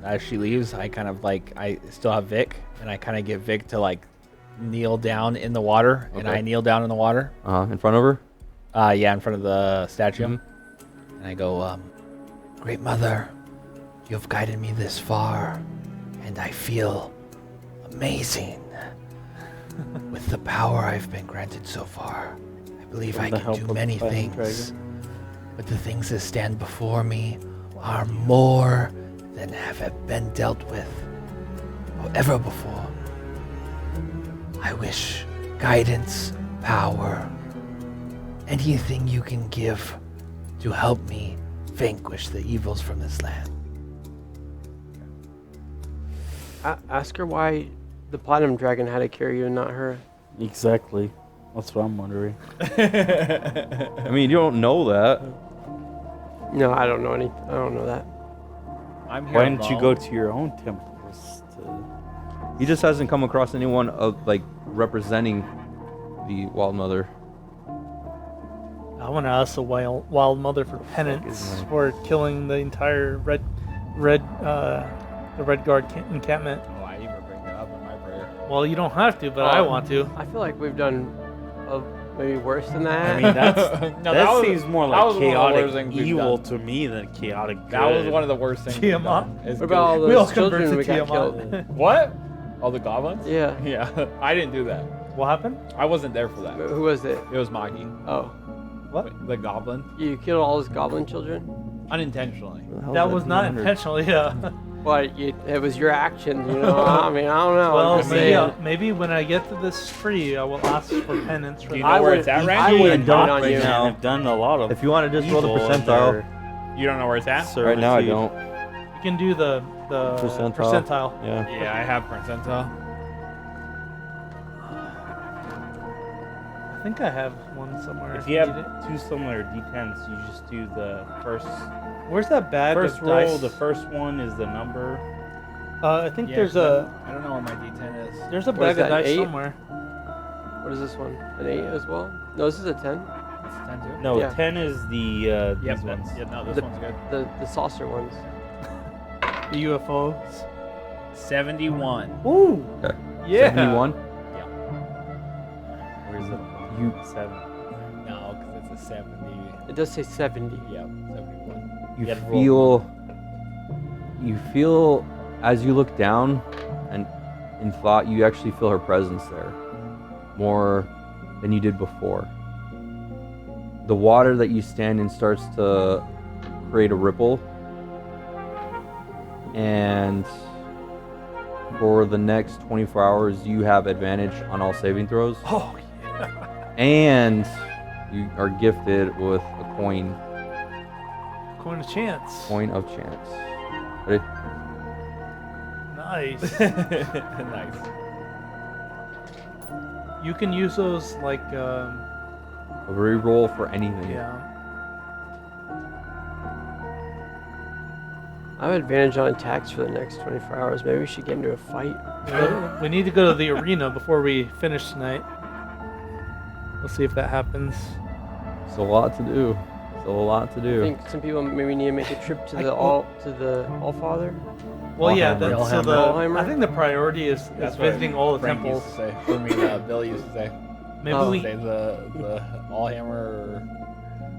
Speaker 11: as she leaves, I kind of like, I still have Vic, and I kind of get Vic to like kneel down in the water, and I kneel down in the water.
Speaker 4: In front of her?
Speaker 11: Yeah, in front of the statue.
Speaker 10: And I go, Great Mother, you have guided me this far, and I feel amazing with the power I've been granted so far. I believe I can do many things, but the things that stand before me are more than have been dealt with ever before. I wish guidance, power, anything you can give to help me vanquish the evils from this land.
Speaker 3: Ask her why the Platinum Dragon had to carry you and not her.
Speaker 1: Exactly. That's what I'm wondering.
Speaker 4: I mean, you don't know that.
Speaker 3: No, I don't know anything. I don't know that.
Speaker 11: I'm here
Speaker 1: Why didn't you go
Speaker 11: alone.
Speaker 1: to your own temples?
Speaker 4: He just hasn't come across anyone of like representing the Wild Mother.
Speaker 2: I want to ask the Wild Mother for penance for killing the entire Red Guard encampment.
Speaker 11: Oh, I even bring that up in my prayer.
Speaker 2: Well, you don't have to, but I want to.
Speaker 3: I feel like we've done maybe worse than that.
Speaker 1: I mean, that's
Speaker 11: No,
Speaker 1: that seems more
Speaker 11: that was
Speaker 1: like
Speaker 11: one of the worst
Speaker 1: chaotic
Speaker 11: things we've
Speaker 1: evil
Speaker 11: done.
Speaker 1: to me than chaotic good.
Speaker 11: That was one of the worst things. we've
Speaker 2: Tiamat?
Speaker 11: done, is
Speaker 3: What about all
Speaker 11: good.
Speaker 2: We all
Speaker 3: those children
Speaker 2: converted
Speaker 3: we
Speaker 2: to
Speaker 3: got
Speaker 2: Tiamat.
Speaker 3: killed?
Speaker 11: What? All the goblins?
Speaker 3: Yeah.
Speaker 11: Yeah, I didn't do that.
Speaker 2: What happened?
Speaker 11: I wasn't there for that.
Speaker 3: Who was it?
Speaker 11: It was Magi.
Speaker 3: Oh,
Speaker 2: What?
Speaker 11: The goblin.
Speaker 3: you killed all those goblin children?
Speaker 11: Unintentionally.
Speaker 2: That was not intentional, yeah.
Speaker 3: Well, it was your actions, you know. I mean, I don't know.
Speaker 2: Well,
Speaker 3: I'm just
Speaker 2: maybe,
Speaker 3: saying.
Speaker 2: maybe when I get to this tree, I will ask for penance for
Speaker 11: Do you
Speaker 2: that.
Speaker 11: know where it's at,
Speaker 3: I
Speaker 11: Randy?
Speaker 3: wouldn't
Speaker 1: don't
Speaker 3: put it on
Speaker 1: right
Speaker 3: you.
Speaker 1: now. I've done a lot of.
Speaker 4: If you want to just roll the
Speaker 1: evil in
Speaker 4: percentile.
Speaker 1: their
Speaker 11: You don't know where it's at?
Speaker 4: Right now I
Speaker 1: servitude.
Speaker 4: don't.
Speaker 2: You can do the percentile.
Speaker 4: Yeah.
Speaker 11: Yeah, I have percentile.
Speaker 2: I think I have one somewhere.
Speaker 1: If you have
Speaker 2: need it.
Speaker 1: two similar d10s, you just do the first
Speaker 2: Where's that bag
Speaker 1: first
Speaker 2: of
Speaker 1: roll.
Speaker 2: dice?
Speaker 1: The first one is the number.
Speaker 2: I think
Speaker 11: Yeah,
Speaker 2: there's
Speaker 11: 'cause
Speaker 2: a
Speaker 11: I don't know where my D10 is.
Speaker 2: there's a
Speaker 3: What is
Speaker 2: bag of
Speaker 3: that,
Speaker 2: dice
Speaker 3: 8?
Speaker 2: somewhere.
Speaker 3: What is this one? An 8 as well? No, this is a 10.
Speaker 11: That's 10 too.
Speaker 1: No,
Speaker 3: Yeah.
Speaker 1: 10 is the
Speaker 11: Yep.
Speaker 1: these ones.
Speaker 11: Yeah, no, this
Speaker 3: The-
Speaker 11: one's good.
Speaker 3: The saucer ones.
Speaker 2: The UFOs.
Speaker 11: 71.
Speaker 2: Ooh.
Speaker 4: Okay.
Speaker 2: Yeah.
Speaker 4: 71.
Speaker 1: Where's it?
Speaker 4: You
Speaker 1: 7.
Speaker 11: No, because it's a 70.
Speaker 3: It does say 70.
Speaker 11: Yeah, 71.
Speaker 4: you
Speaker 1: You gotta roll.
Speaker 4: feel as you look down and in thought you actually feel her presence there more than you did before. The water that you stand in starts to create a ripple, and for the next 24 hours you have advantage on all saving throws.
Speaker 2: Oh, yeah.
Speaker 4: And you are gifted with a coin
Speaker 2: Coin of chance.
Speaker 4: Point of chance. Ready?
Speaker 2: Nice.
Speaker 11: Nice.
Speaker 2: You can use those like,
Speaker 4: A re-roll for anything.
Speaker 2: yeah.
Speaker 3: I have advantage on attacks for the next 24 hours. Maybe we should get into a fight.
Speaker 2: We need to go to the arena before we finish tonight. We'll see if that happens.
Speaker 4: It's a lot to do. It's a lot to
Speaker 3: I
Speaker 4: do.
Speaker 3: think some people maybe need to make a trip to
Speaker 2: I-
Speaker 3: the Allfather.
Speaker 2: Well, yeah.
Speaker 4: Allhammer.
Speaker 2: That's, so
Speaker 3: Allhammer.
Speaker 2: I think the priority is
Speaker 11: That's
Speaker 2: visiting all the
Speaker 11: Frank
Speaker 2: temples.
Speaker 11: Used to say. I mean, Bill used to say.
Speaker 2: Maybe
Speaker 3: Oh.
Speaker 2: we.
Speaker 11: Say the Allhammer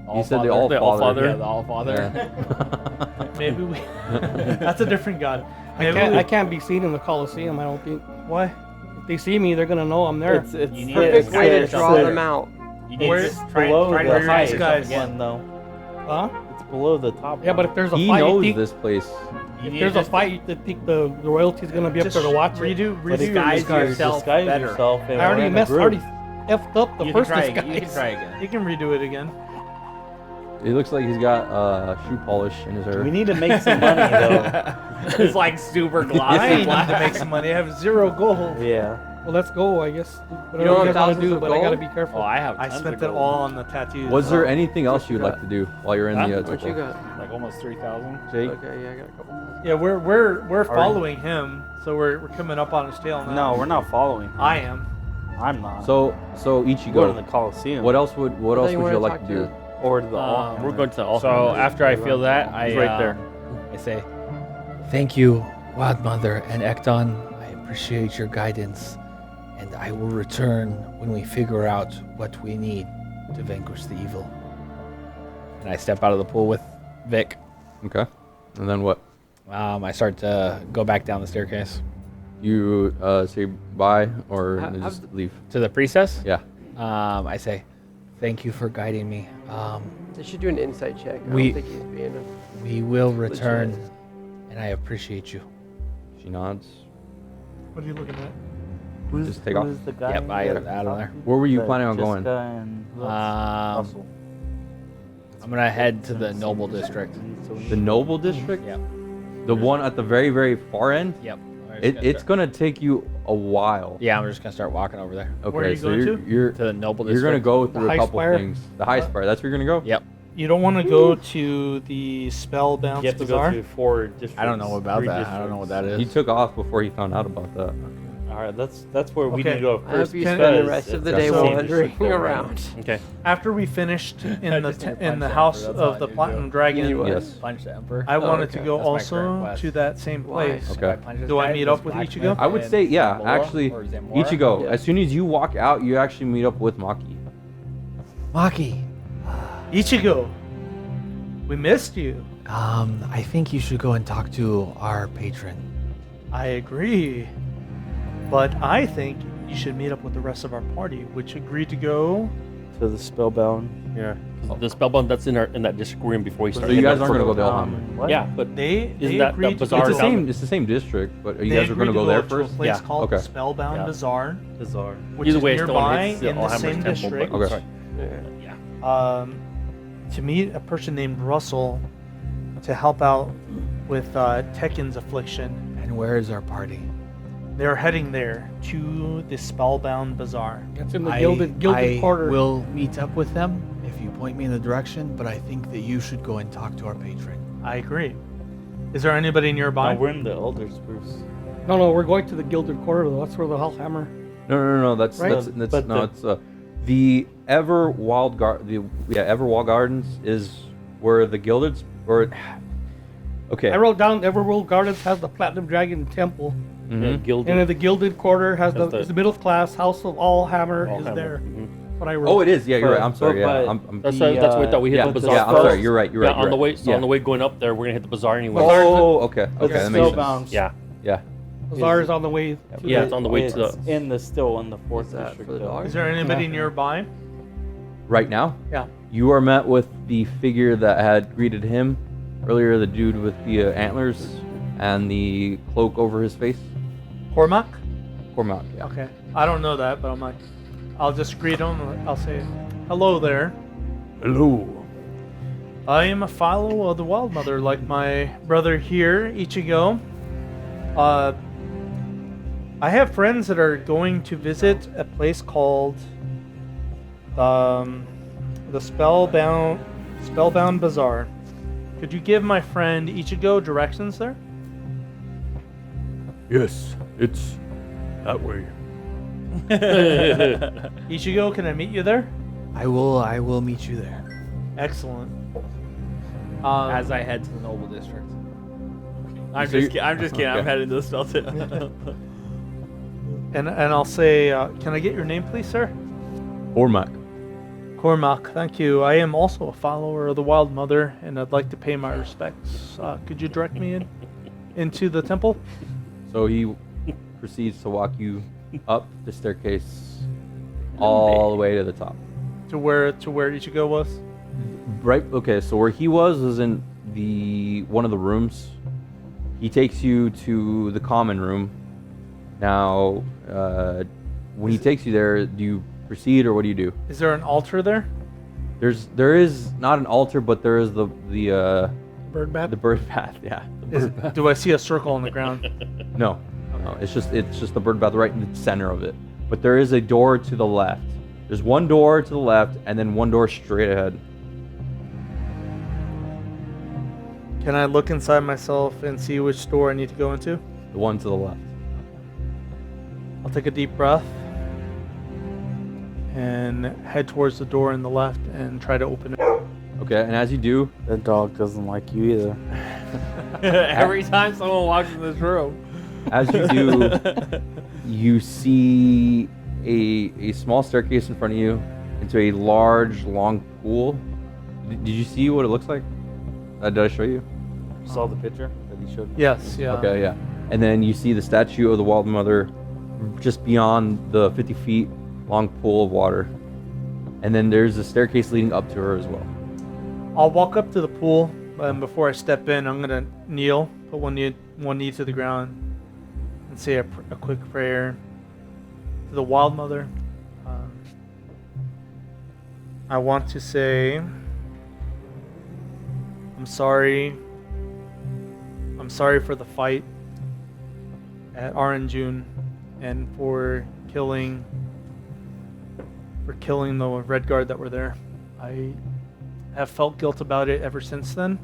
Speaker 11: or
Speaker 4: You said the
Speaker 11: Allfather.
Speaker 4: Allfather.
Speaker 11: Yeah, the Allfather.
Speaker 4: Yeah.
Speaker 2: Maybe we. That's a different god.
Speaker 8: I
Speaker 2: Maybe
Speaker 8: can't,
Speaker 2: we-
Speaker 8: I can't be seen in the Coliseum, I don't think.
Speaker 2: Why?
Speaker 8: If they see me, they're going to know I'm there.
Speaker 1: It's
Speaker 11: You need
Speaker 3: Perfect
Speaker 11: to
Speaker 3: way to
Speaker 11: it's
Speaker 3: draw
Speaker 11: center.
Speaker 3: them out.
Speaker 11: You need
Speaker 2: Where-
Speaker 11: to try,
Speaker 1: below
Speaker 11: try to
Speaker 1: the
Speaker 2: your
Speaker 11: hide
Speaker 2: eyes,
Speaker 11: yourself
Speaker 2: guys.
Speaker 11: again.
Speaker 1: one though.
Speaker 8: Huh?
Speaker 1: It's below the top.
Speaker 8: Yeah, but
Speaker 1: one.
Speaker 8: if there's a
Speaker 4: He
Speaker 8: fight, you
Speaker 4: knows
Speaker 8: think,
Speaker 4: this place.
Speaker 11: You
Speaker 8: if
Speaker 11: need
Speaker 8: there's
Speaker 11: to
Speaker 8: a fight, you think the royalty's going to be up there to watch it.
Speaker 2: Redo
Speaker 1: But if
Speaker 2: your
Speaker 11: disguise
Speaker 2: disguise.
Speaker 11: yourself
Speaker 1: disguise
Speaker 11: better.
Speaker 1: yourself and
Speaker 8: I already
Speaker 1: we're in a
Speaker 8: messed,
Speaker 1: group.
Speaker 8: already effed up the
Speaker 11: You
Speaker 8: first
Speaker 11: can try
Speaker 8: disguise.
Speaker 11: again. You can try again.
Speaker 2: You can redo it again.
Speaker 4: It looks like he's got shoe polish in his hair.
Speaker 1: We need to make some money though.
Speaker 11: It's like super
Speaker 2: I
Speaker 11: glossy
Speaker 2: need
Speaker 11: black.
Speaker 2: to make some money. I have 0 gold.
Speaker 1: Yeah.
Speaker 8: Well, let's go, I guess. Whatever
Speaker 3: don't
Speaker 8: you
Speaker 3: have
Speaker 8: guys want to
Speaker 3: thousands
Speaker 8: do,
Speaker 3: of
Speaker 8: but I got to
Speaker 3: gold?
Speaker 8: be careful.
Speaker 11: Oh, I have.
Speaker 2: I
Speaker 11: tons
Speaker 2: spent
Speaker 11: of
Speaker 2: it
Speaker 11: gold.
Speaker 2: all on the tattoos.
Speaker 4: Was there anything else
Speaker 3: What you
Speaker 4: you'd like
Speaker 3: got?
Speaker 4: to do while you're in
Speaker 11: Huh?
Speaker 4: the
Speaker 3: What you
Speaker 4: temple?
Speaker 3: got?
Speaker 11: Like almost 3,000.
Speaker 1: Jake.
Speaker 3: Okay, yeah, I got a couple.
Speaker 2: Yeah, we're
Speaker 1: you-
Speaker 2: following him, so we're coming up on his tail now.
Speaker 1: No, we're not following. him.
Speaker 2: I am.
Speaker 1: I'm not.
Speaker 4: So
Speaker 1: We're going to the
Speaker 4: Ichigo,
Speaker 1: Coliseum.
Speaker 4: what else
Speaker 3: I
Speaker 4: would
Speaker 3: thought
Speaker 4: you
Speaker 3: wanted
Speaker 4: like
Speaker 3: talk
Speaker 4: to do?
Speaker 1: Or to the All.
Speaker 11: We're
Speaker 1: going to the
Speaker 11: So after I feel that, I
Speaker 1: He's right there.
Speaker 11: I say,
Speaker 10: Thank you, Wild Mother and Ekton. I appreciate your guidance, and I will return when we figure out what we need to vanquish the evil.
Speaker 11: and I step out of the pool with Vic.
Speaker 4: Okay. And then what?
Speaker 11: I start to go back down the staircase
Speaker 4: You say bye or
Speaker 3: Ha-
Speaker 4: just
Speaker 3: have-
Speaker 4: leave?
Speaker 11: to the priestess.
Speaker 4: Yeah.
Speaker 11: I say,
Speaker 10: Thank you for guiding me.
Speaker 3: They should do an insight check. I
Speaker 10: We-
Speaker 3: don't think he's being a...
Speaker 10: We will return,
Speaker 3: Legit.
Speaker 10: and I appreciate you.
Speaker 4: She nods.
Speaker 2: What are you looking at?
Speaker 1: Who's,
Speaker 4: Just take off.
Speaker 1: who's the guy?
Speaker 11: Yep, I
Speaker 1: you
Speaker 11: get out of there.
Speaker 4: Where were you
Speaker 1: The
Speaker 4: planning on going?
Speaker 1: Jessica and who else? Russell.
Speaker 11: I'm gonna head to the Noble District.
Speaker 4: The Noble District?
Speaker 11: Yep.
Speaker 4: The one at the very, very far end?
Speaker 11: Yep.
Speaker 4: It's gonna take you a while.
Speaker 11: Yeah, I'm just gonna start walking over there
Speaker 4: Okay,
Speaker 2: Where are you
Speaker 4: so
Speaker 2: going
Speaker 4: you're,
Speaker 2: to?
Speaker 4: you're
Speaker 11: to the Noble
Speaker 4: you're
Speaker 11: District.
Speaker 4: gonna go
Speaker 8: The
Speaker 4: through a
Speaker 8: High
Speaker 4: couple
Speaker 8: Spire?
Speaker 4: things. The High Spire. That's where you're gonna go.
Speaker 11: Yep.
Speaker 2: You don't want to go to the Spellbound
Speaker 1: You have to
Speaker 2: Bazaar?
Speaker 1: go through 4 districts.
Speaker 11: I don't know about
Speaker 1: 3
Speaker 11: that. I don't know what that is.
Speaker 4: He took off before he found out about that.
Speaker 1: All right, that's where we
Speaker 2: Okay.
Speaker 1: need to go
Speaker 3: I
Speaker 1: first.
Speaker 3: hope you
Speaker 2: Can-
Speaker 3: spend the
Speaker 1: because
Speaker 3: rest of
Speaker 1: it's
Speaker 3: the
Speaker 1: the
Speaker 3: day
Speaker 1: same
Speaker 3: wandering
Speaker 1: district over.
Speaker 3: around.
Speaker 1: Okay.
Speaker 2: After we finished in the
Speaker 11: just need to
Speaker 2: in
Speaker 11: punch
Speaker 2: the
Speaker 11: the
Speaker 2: house
Speaker 11: Emperor, that's all
Speaker 2: of
Speaker 11: I
Speaker 2: the
Speaker 11: need to
Speaker 2: Platinum
Speaker 11: do.
Speaker 2: Dragon,
Speaker 3: You
Speaker 4: Yes.
Speaker 11: Punch the Emperor.
Speaker 2: I wanted
Speaker 3: okay.
Speaker 2: to go
Speaker 11: That's my
Speaker 2: also
Speaker 11: current quest.
Speaker 2: to that same
Speaker 3: Why?
Speaker 2: place.
Speaker 11: If
Speaker 4: Okay.
Speaker 11: I punch this
Speaker 2: Do I
Speaker 11: guy,
Speaker 2: meet
Speaker 11: this
Speaker 2: up with
Speaker 11: blacksmith
Speaker 2: Ichigo?
Speaker 4: I would
Speaker 11: in
Speaker 4: say, yeah,
Speaker 11: Zamora,
Speaker 4: actually,
Speaker 11: or Zamora.
Speaker 4: Ichigo,
Speaker 3: Yeah.
Speaker 4: as soon as you walk out, you actually meet up with Maki.
Speaker 10: Maki,
Speaker 2: Ichigo, we missed you.
Speaker 10: I think you should go and talk to our patron.
Speaker 2: I agree. But I think you should meet up with the rest of our party, which agreed to go.
Speaker 1: To the Spellbound.
Speaker 9: Yeah. The spellbound that's in that district we're in before we start.
Speaker 4: So you guys aren't gonna go to Elhammer.
Speaker 1: What?
Speaker 9: Yeah, but
Speaker 2: They
Speaker 9: Isn't that
Speaker 2: agreed
Speaker 9: the
Speaker 2: to
Speaker 9: bazaar
Speaker 2: go.
Speaker 4: It's the
Speaker 9: down
Speaker 4: same. It's the same district, but you
Speaker 2: They
Speaker 4: guys are gonna
Speaker 2: agreed
Speaker 4: go
Speaker 2: to
Speaker 4: there
Speaker 2: to
Speaker 4: first.
Speaker 2: a place
Speaker 9: Yeah.
Speaker 2: called
Speaker 4: Okay.
Speaker 2: the Spellbound
Speaker 9: Yeah.
Speaker 2: Bazaar,
Speaker 1: Bizarre.
Speaker 2: which
Speaker 9: either
Speaker 2: is
Speaker 9: way, it still
Speaker 2: nearby
Speaker 9: hits the
Speaker 2: in the
Speaker 9: Alhammer's
Speaker 2: same
Speaker 9: temple.
Speaker 2: district.
Speaker 9: But,
Speaker 4: Okay.
Speaker 9: sorry.
Speaker 3: Yeah.
Speaker 2: To meet a person named Russell to help out with Tekken's affliction.
Speaker 10: And where is our party?
Speaker 2: They're heading there to the Spellbound Bazaar.
Speaker 8: That's in the Gilded
Speaker 10: I
Speaker 8: Quarter.
Speaker 10: will meet up with them if you point me in the direction, but I think that you should go and talk to our patron.
Speaker 2: I agree. Is there anybody nearby?
Speaker 1: No, we're in the Elder Spruce.
Speaker 8: No, we're going to the Gilded Quarter, though. That's where the Hellhammer.
Speaker 4: No. That's
Speaker 8: Right?
Speaker 4: that's
Speaker 1: But
Speaker 4: no.
Speaker 1: the-
Speaker 4: It's The Everwald Gardens is where the Gilded's or okay.
Speaker 8: I wrote down Everworld Gardens has the Platinum Dragon Temple,
Speaker 4: Mhm.
Speaker 9: Gilded.
Speaker 8: and then the Gilded Quarter has
Speaker 9: Has
Speaker 8: the middle class House of Allhammer
Speaker 9: Allhammer,
Speaker 8: is there.
Speaker 9: mhm.
Speaker 8: What I wrote.
Speaker 4: Oh, it is. Yeah, you're right. I'm
Speaker 1: But-
Speaker 4: sorry. Yeah,
Speaker 1: but-
Speaker 4: I'm
Speaker 9: That's what we thought. We hit
Speaker 4: yeah,
Speaker 9: the bazaar
Speaker 4: yeah, I'm
Speaker 9: first.
Speaker 4: sorry. You're right. You're right.
Speaker 9: Yeah,
Speaker 4: you're
Speaker 9: on the way,
Speaker 4: right.
Speaker 9: so on the way going up there, we're gonna hit the bazaar anyway.
Speaker 4: Oh, okay. Okay,
Speaker 1: It's
Speaker 4: that makes sense.
Speaker 1: Stillbound.
Speaker 9: Yeah.
Speaker 4: Yeah.
Speaker 8: Bazaar's on the way. To
Speaker 9: Yeah,
Speaker 8: the,
Speaker 9: it's on the way to
Speaker 1: It's
Speaker 9: the.
Speaker 1: in the fourth
Speaker 3: Is that
Speaker 1: district.
Speaker 3: for the
Speaker 1: though.
Speaker 3: dog?
Speaker 2: Is there anybody
Speaker 8: Yeah.
Speaker 2: nearby?
Speaker 4: Right now,
Speaker 2: Yeah.
Speaker 4: you are met with the figure that had greeted him earlier, the dude with the antlers and the cloak over his face.
Speaker 2: Cormac?
Speaker 4: Cormac, yeah.
Speaker 2: Okay. I don't know that, but I'm like, I'll just greet him. I'll say, hello there.
Speaker 7: Hello.
Speaker 2: I am a follower of the Wild Mother, like my brother here, Ichigo. I have friends that are going to visit a place called the Spellbound Bazaar. Could you give my friend Ichigo directions there?
Speaker 7: Yes, it's that way.
Speaker 2: Ichigo, can I meet you there?
Speaker 10: I will meet you there.
Speaker 2: Excellent.
Speaker 11: As I head to the Noble District. I'm
Speaker 4: So
Speaker 11: just
Speaker 4: you-
Speaker 11: kidding. I'm just kidding. I'm
Speaker 4: okay.
Speaker 11: heading to the spell too.
Speaker 2: and I'll say, can I get your name, please, sir?
Speaker 4: Cormac.
Speaker 2: Cormac, thank you. I am also a follower of the Wild Mother, and I'd like to pay my respects. Could you direct me into the temple?
Speaker 4: So he proceeds to walk you up the staircase all the way to the top.
Speaker 2: To where Ichigo was?
Speaker 4: Right. Okay. So where he was in one of the rooms. He takes you to the common room. Now, when he takes you there, do you proceed or what do you do?
Speaker 2: Is there an altar there?
Speaker 4: There is not an altar, but there is the
Speaker 8: Bird bath.
Speaker 4: the bird bath. Yeah. The bird bath.
Speaker 2: Do I see a circle on the ground?
Speaker 4: No, no. It's just the bird bath right in the center of it. But there is a door to the left. There's one door to the left, and then one door straight ahead.
Speaker 2: Can I look inside myself and see which door I need to go into?
Speaker 4: The one to the left.
Speaker 2: I'll take a deep breath and head towards the door in the left and try to open it.
Speaker 4: Okay. And as you do,
Speaker 1: That dog doesn't like you either.
Speaker 11: Every time someone walks in this room.
Speaker 4: as you do, you see a small staircase in front of you into a large, long pool. Did you see what it looks like? Did I show you?
Speaker 1: You saw the picture that he showed me?
Speaker 2: Yes, yeah.
Speaker 4: Okay, yeah. And then you see the statue of the Wild Mother just beyond the 50 feet long pool of water. And then there's a staircase leading up to her as well.
Speaker 2: I'll walk up to the pool, and before I step in, I'm gonna kneel, put one knee to the ground, and say a quick prayer to the Wild Mother. I want to say, I'm sorry for the fight at Aranjun and for killing the Red Guard that were there. I have felt guilt about it ever since then,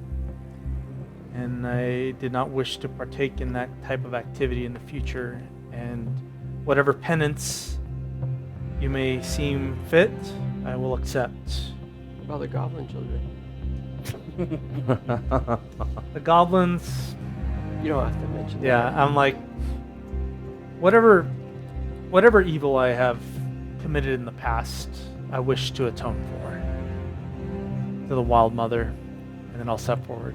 Speaker 2: and I did not wish to partake in that type of activity in the future. And whatever penance you may seem fit, I will accept.
Speaker 3: What about the goblin children?
Speaker 2: The goblins,
Speaker 3: You don't have to mention that.
Speaker 2: yeah, I'm like, whatever evil I have committed in the past, I wish to atone for to the Wild Mother, and then I'll step forward.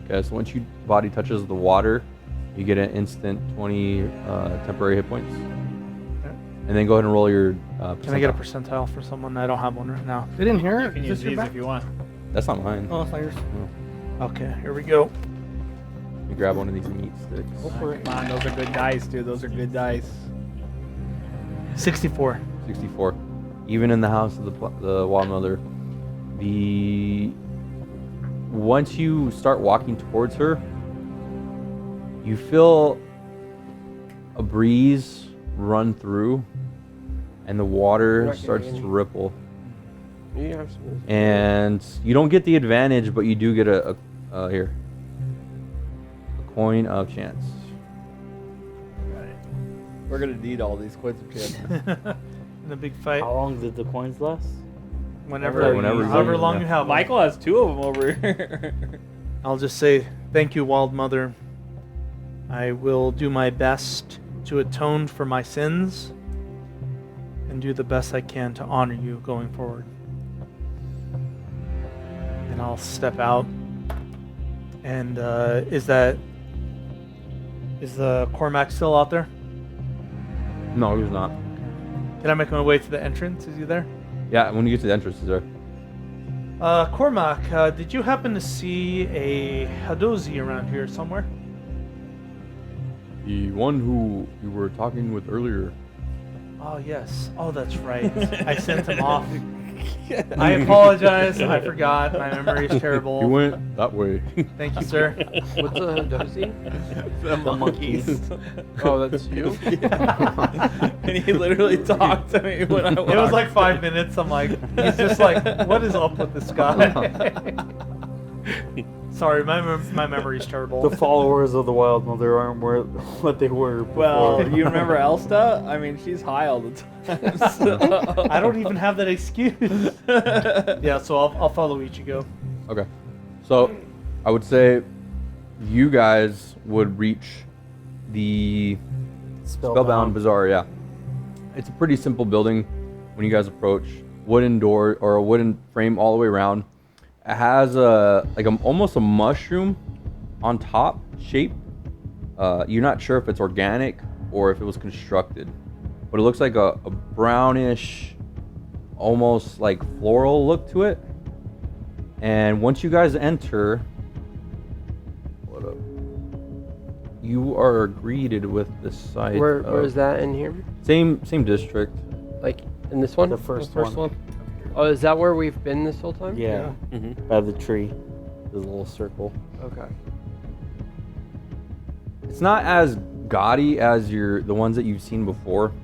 Speaker 4: Okay, so once your body touches the water, you get an instant 20 temporary hit points. And then go ahead and roll your
Speaker 2: Can I get a
Speaker 4: percentile.
Speaker 2: percentile for someone? I don't have one right now.
Speaker 8: They didn't hear it.
Speaker 11: You can
Speaker 8: Is
Speaker 11: use
Speaker 8: this your
Speaker 11: these
Speaker 8: back?
Speaker 11: if you want.
Speaker 4: That's not mine.
Speaker 8: Oh, it's not yours.
Speaker 2: Okay, here we go.
Speaker 4: You grab one of these meat sticks.
Speaker 8: Go for it.
Speaker 11: Come on, those are good dice, dude. Those are good dice.
Speaker 2: 64.
Speaker 4: 64. Even in the house of the Wild Mother, once you start walking towards her, you feel a breeze run through, and the water starts to ripple.
Speaker 3: You have some of this.
Speaker 4: And you don't get the advantage, but you do get a coin of chance.
Speaker 11: We're gonna need all these coins of chance.
Speaker 2: And in a big fight.
Speaker 1: How long did the coins last?
Speaker 2: Whenever
Speaker 4: Whenever
Speaker 2: however
Speaker 4: you-
Speaker 2: long
Speaker 4: yeah.
Speaker 2: you have 'em.
Speaker 11: Michael has 2 of them over here.
Speaker 2: I'll just say thank you, Wild Mother. I will do my best to atone for my sins and do the best I can to honor you going forward. And I'll step out. And is the Cormac still out there?
Speaker 4: No, he's not.
Speaker 2: Can I make my way to the entrance? Is he there?
Speaker 4: Yeah, when you get to the entrance, is there?
Speaker 2: Cormac, did you happen to see a Hadozi around here somewhere?
Speaker 4: The one who you were talking with earlier.
Speaker 2: Oh, yes. Oh, that's right. I sent him off. I apologize. I forgot. My memory is
Speaker 4: He
Speaker 2: terrible.
Speaker 4: went that way.
Speaker 2: Thank you, sir.
Speaker 3: What's a dozy?
Speaker 11: The monkeys.
Speaker 3: Oh, that's you?
Speaker 11: And he literally talked to me when I
Speaker 2: It was like 5 minutes. I'm like, he's just like, what is up with this guy? Sorry, my memory's terrible.
Speaker 1: The followers of the Wild Mother aren't what they were before.
Speaker 11: Well, you remember Elsta? I mean, she's high all the time. So.
Speaker 2: I don't even have that excuse. Yeah, so I'll follow Ichigo.
Speaker 4: Okay. So, I would say you guys would reach the Spellbound Bazaar, yeah. It's a pretty simple building when you guys approach. Wooden door or a wooden frame all the way around. It has almost a mushroom on top shape. You're not sure if it's organic or if it was constructed, but it looks like a brownish, almost like floral look to it. And once you guys enter, what up? You are greeted with the sight.
Speaker 3: Where is that in here?
Speaker 4: Same district.
Speaker 3: Like in this one?
Speaker 1: The first
Speaker 8: one.
Speaker 3: Oh, is that where we've been this whole time?
Speaker 1: Yeah, by the tree. There's a little circle.
Speaker 3: Okay.
Speaker 4: It's not as gaudy as the ones that you've seen before.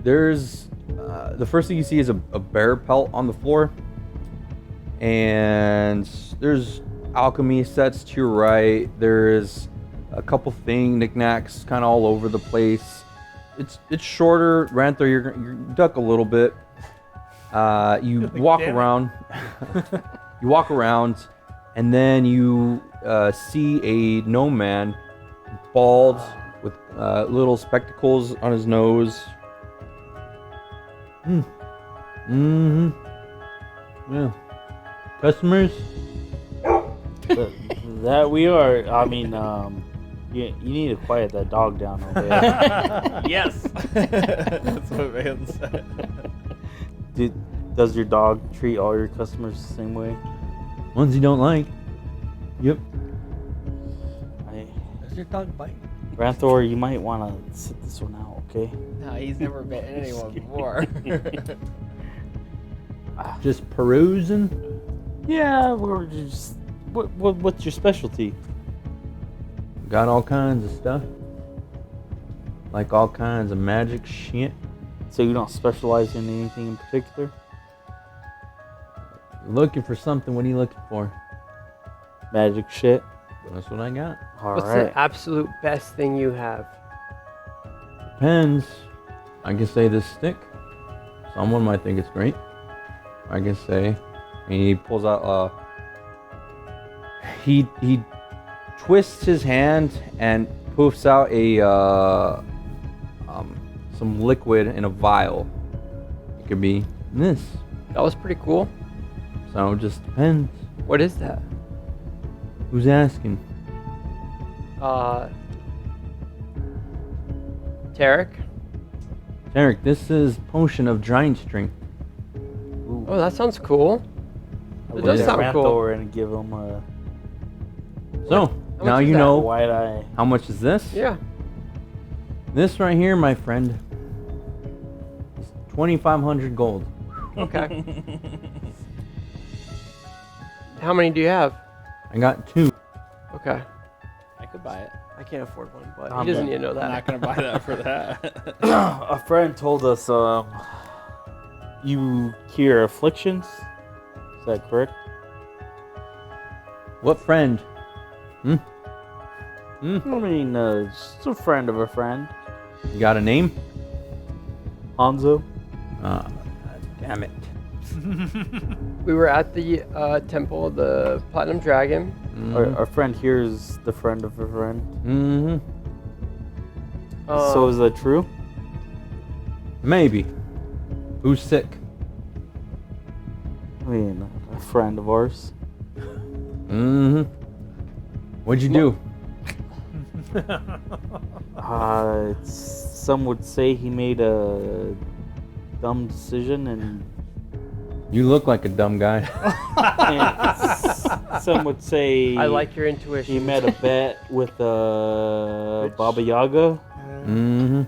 Speaker 4: There's the first thing you see is a bear pelt on the floor, and there's alchemy sets to your right. There's a couple knickknacks kind of all over the place. It's shorter. Ranther, you're duck a little bit. You walk
Speaker 2: damn it.
Speaker 4: around. You walk around, and then you see a gnome man, bald, with little spectacles on his nose. Yeah. Customers?
Speaker 1: That we are. I mean, you need to quiet that dog down over there.
Speaker 11: Yes. That's what Van said.
Speaker 1: Does your dog treat all your customers the same way?
Speaker 4: Ones you don't like. Yep.
Speaker 8: Does your dog bite?
Speaker 1: Ranthor, you might want to sit this one out, okay?
Speaker 11: No, he's never bitten anyone before.
Speaker 4: Just perusing?
Speaker 1: Yeah, we're just. What's your specialty?
Speaker 4: Got all kinds of stuff. Like all kinds of magic shit.
Speaker 1: So you don't specialize in anything in particular?
Speaker 4: Looking for something, what are you looking for?
Speaker 1: Magic shit.
Speaker 4: That's what I got.
Speaker 1: All
Speaker 3: What's
Speaker 1: right.
Speaker 3: the absolute best thing you have?
Speaker 4: Depends. I can say this stick. Someone might think it's great. I can say. And he pulls out he twists his hand and poofs out a some liquid in a vial. It could be this.
Speaker 3: That was pretty cool.
Speaker 4: So it just depends.
Speaker 3: What is that?
Speaker 4: Who's asking?
Speaker 3: Tarek?
Speaker 4: Derek, this is potion of giant strength.
Speaker 3: Oh, that sounds cool. It does sound cool.
Speaker 1: Ranthor and give him a
Speaker 4: So,
Speaker 3: How
Speaker 4: now
Speaker 3: much is
Speaker 4: you
Speaker 3: that?
Speaker 4: know
Speaker 1: wide eye.
Speaker 4: how much is this?
Speaker 3: Yeah.
Speaker 4: This right here, my friend, is 2,500 gold.
Speaker 3: Okay. How many do you have?
Speaker 4: I got 2.
Speaker 3: Okay.
Speaker 11: I could buy it.
Speaker 3: I can't afford one, but
Speaker 1: I'm
Speaker 3: he doesn't
Speaker 1: not-
Speaker 3: need to know
Speaker 11: I'm
Speaker 3: that.
Speaker 11: not gonna buy that for that.
Speaker 1: A friend told us you cure afflictions. Is that correct?
Speaker 4: What friend?
Speaker 1: I mean, just a friend of a friend.
Speaker 4: You got a name?
Speaker 1: Hanzo?
Speaker 4: Damn it.
Speaker 3: We were at the temple of the Platinum Dragon.
Speaker 1: Our friend here is the friend of a friend.
Speaker 4: Mm-hmm.
Speaker 1: So is that true?
Speaker 4: Maybe. Who's sick?
Speaker 1: I mean, a friend of ours.
Speaker 4: Mm-hmm. What'd you do?
Speaker 1: Some would say he made a dumb decision, and
Speaker 4: You look like a dumb guy.
Speaker 1: some would say
Speaker 3: I like your intuition.
Speaker 1: he made a bet with Baba Yaga
Speaker 4: Mm-hmm.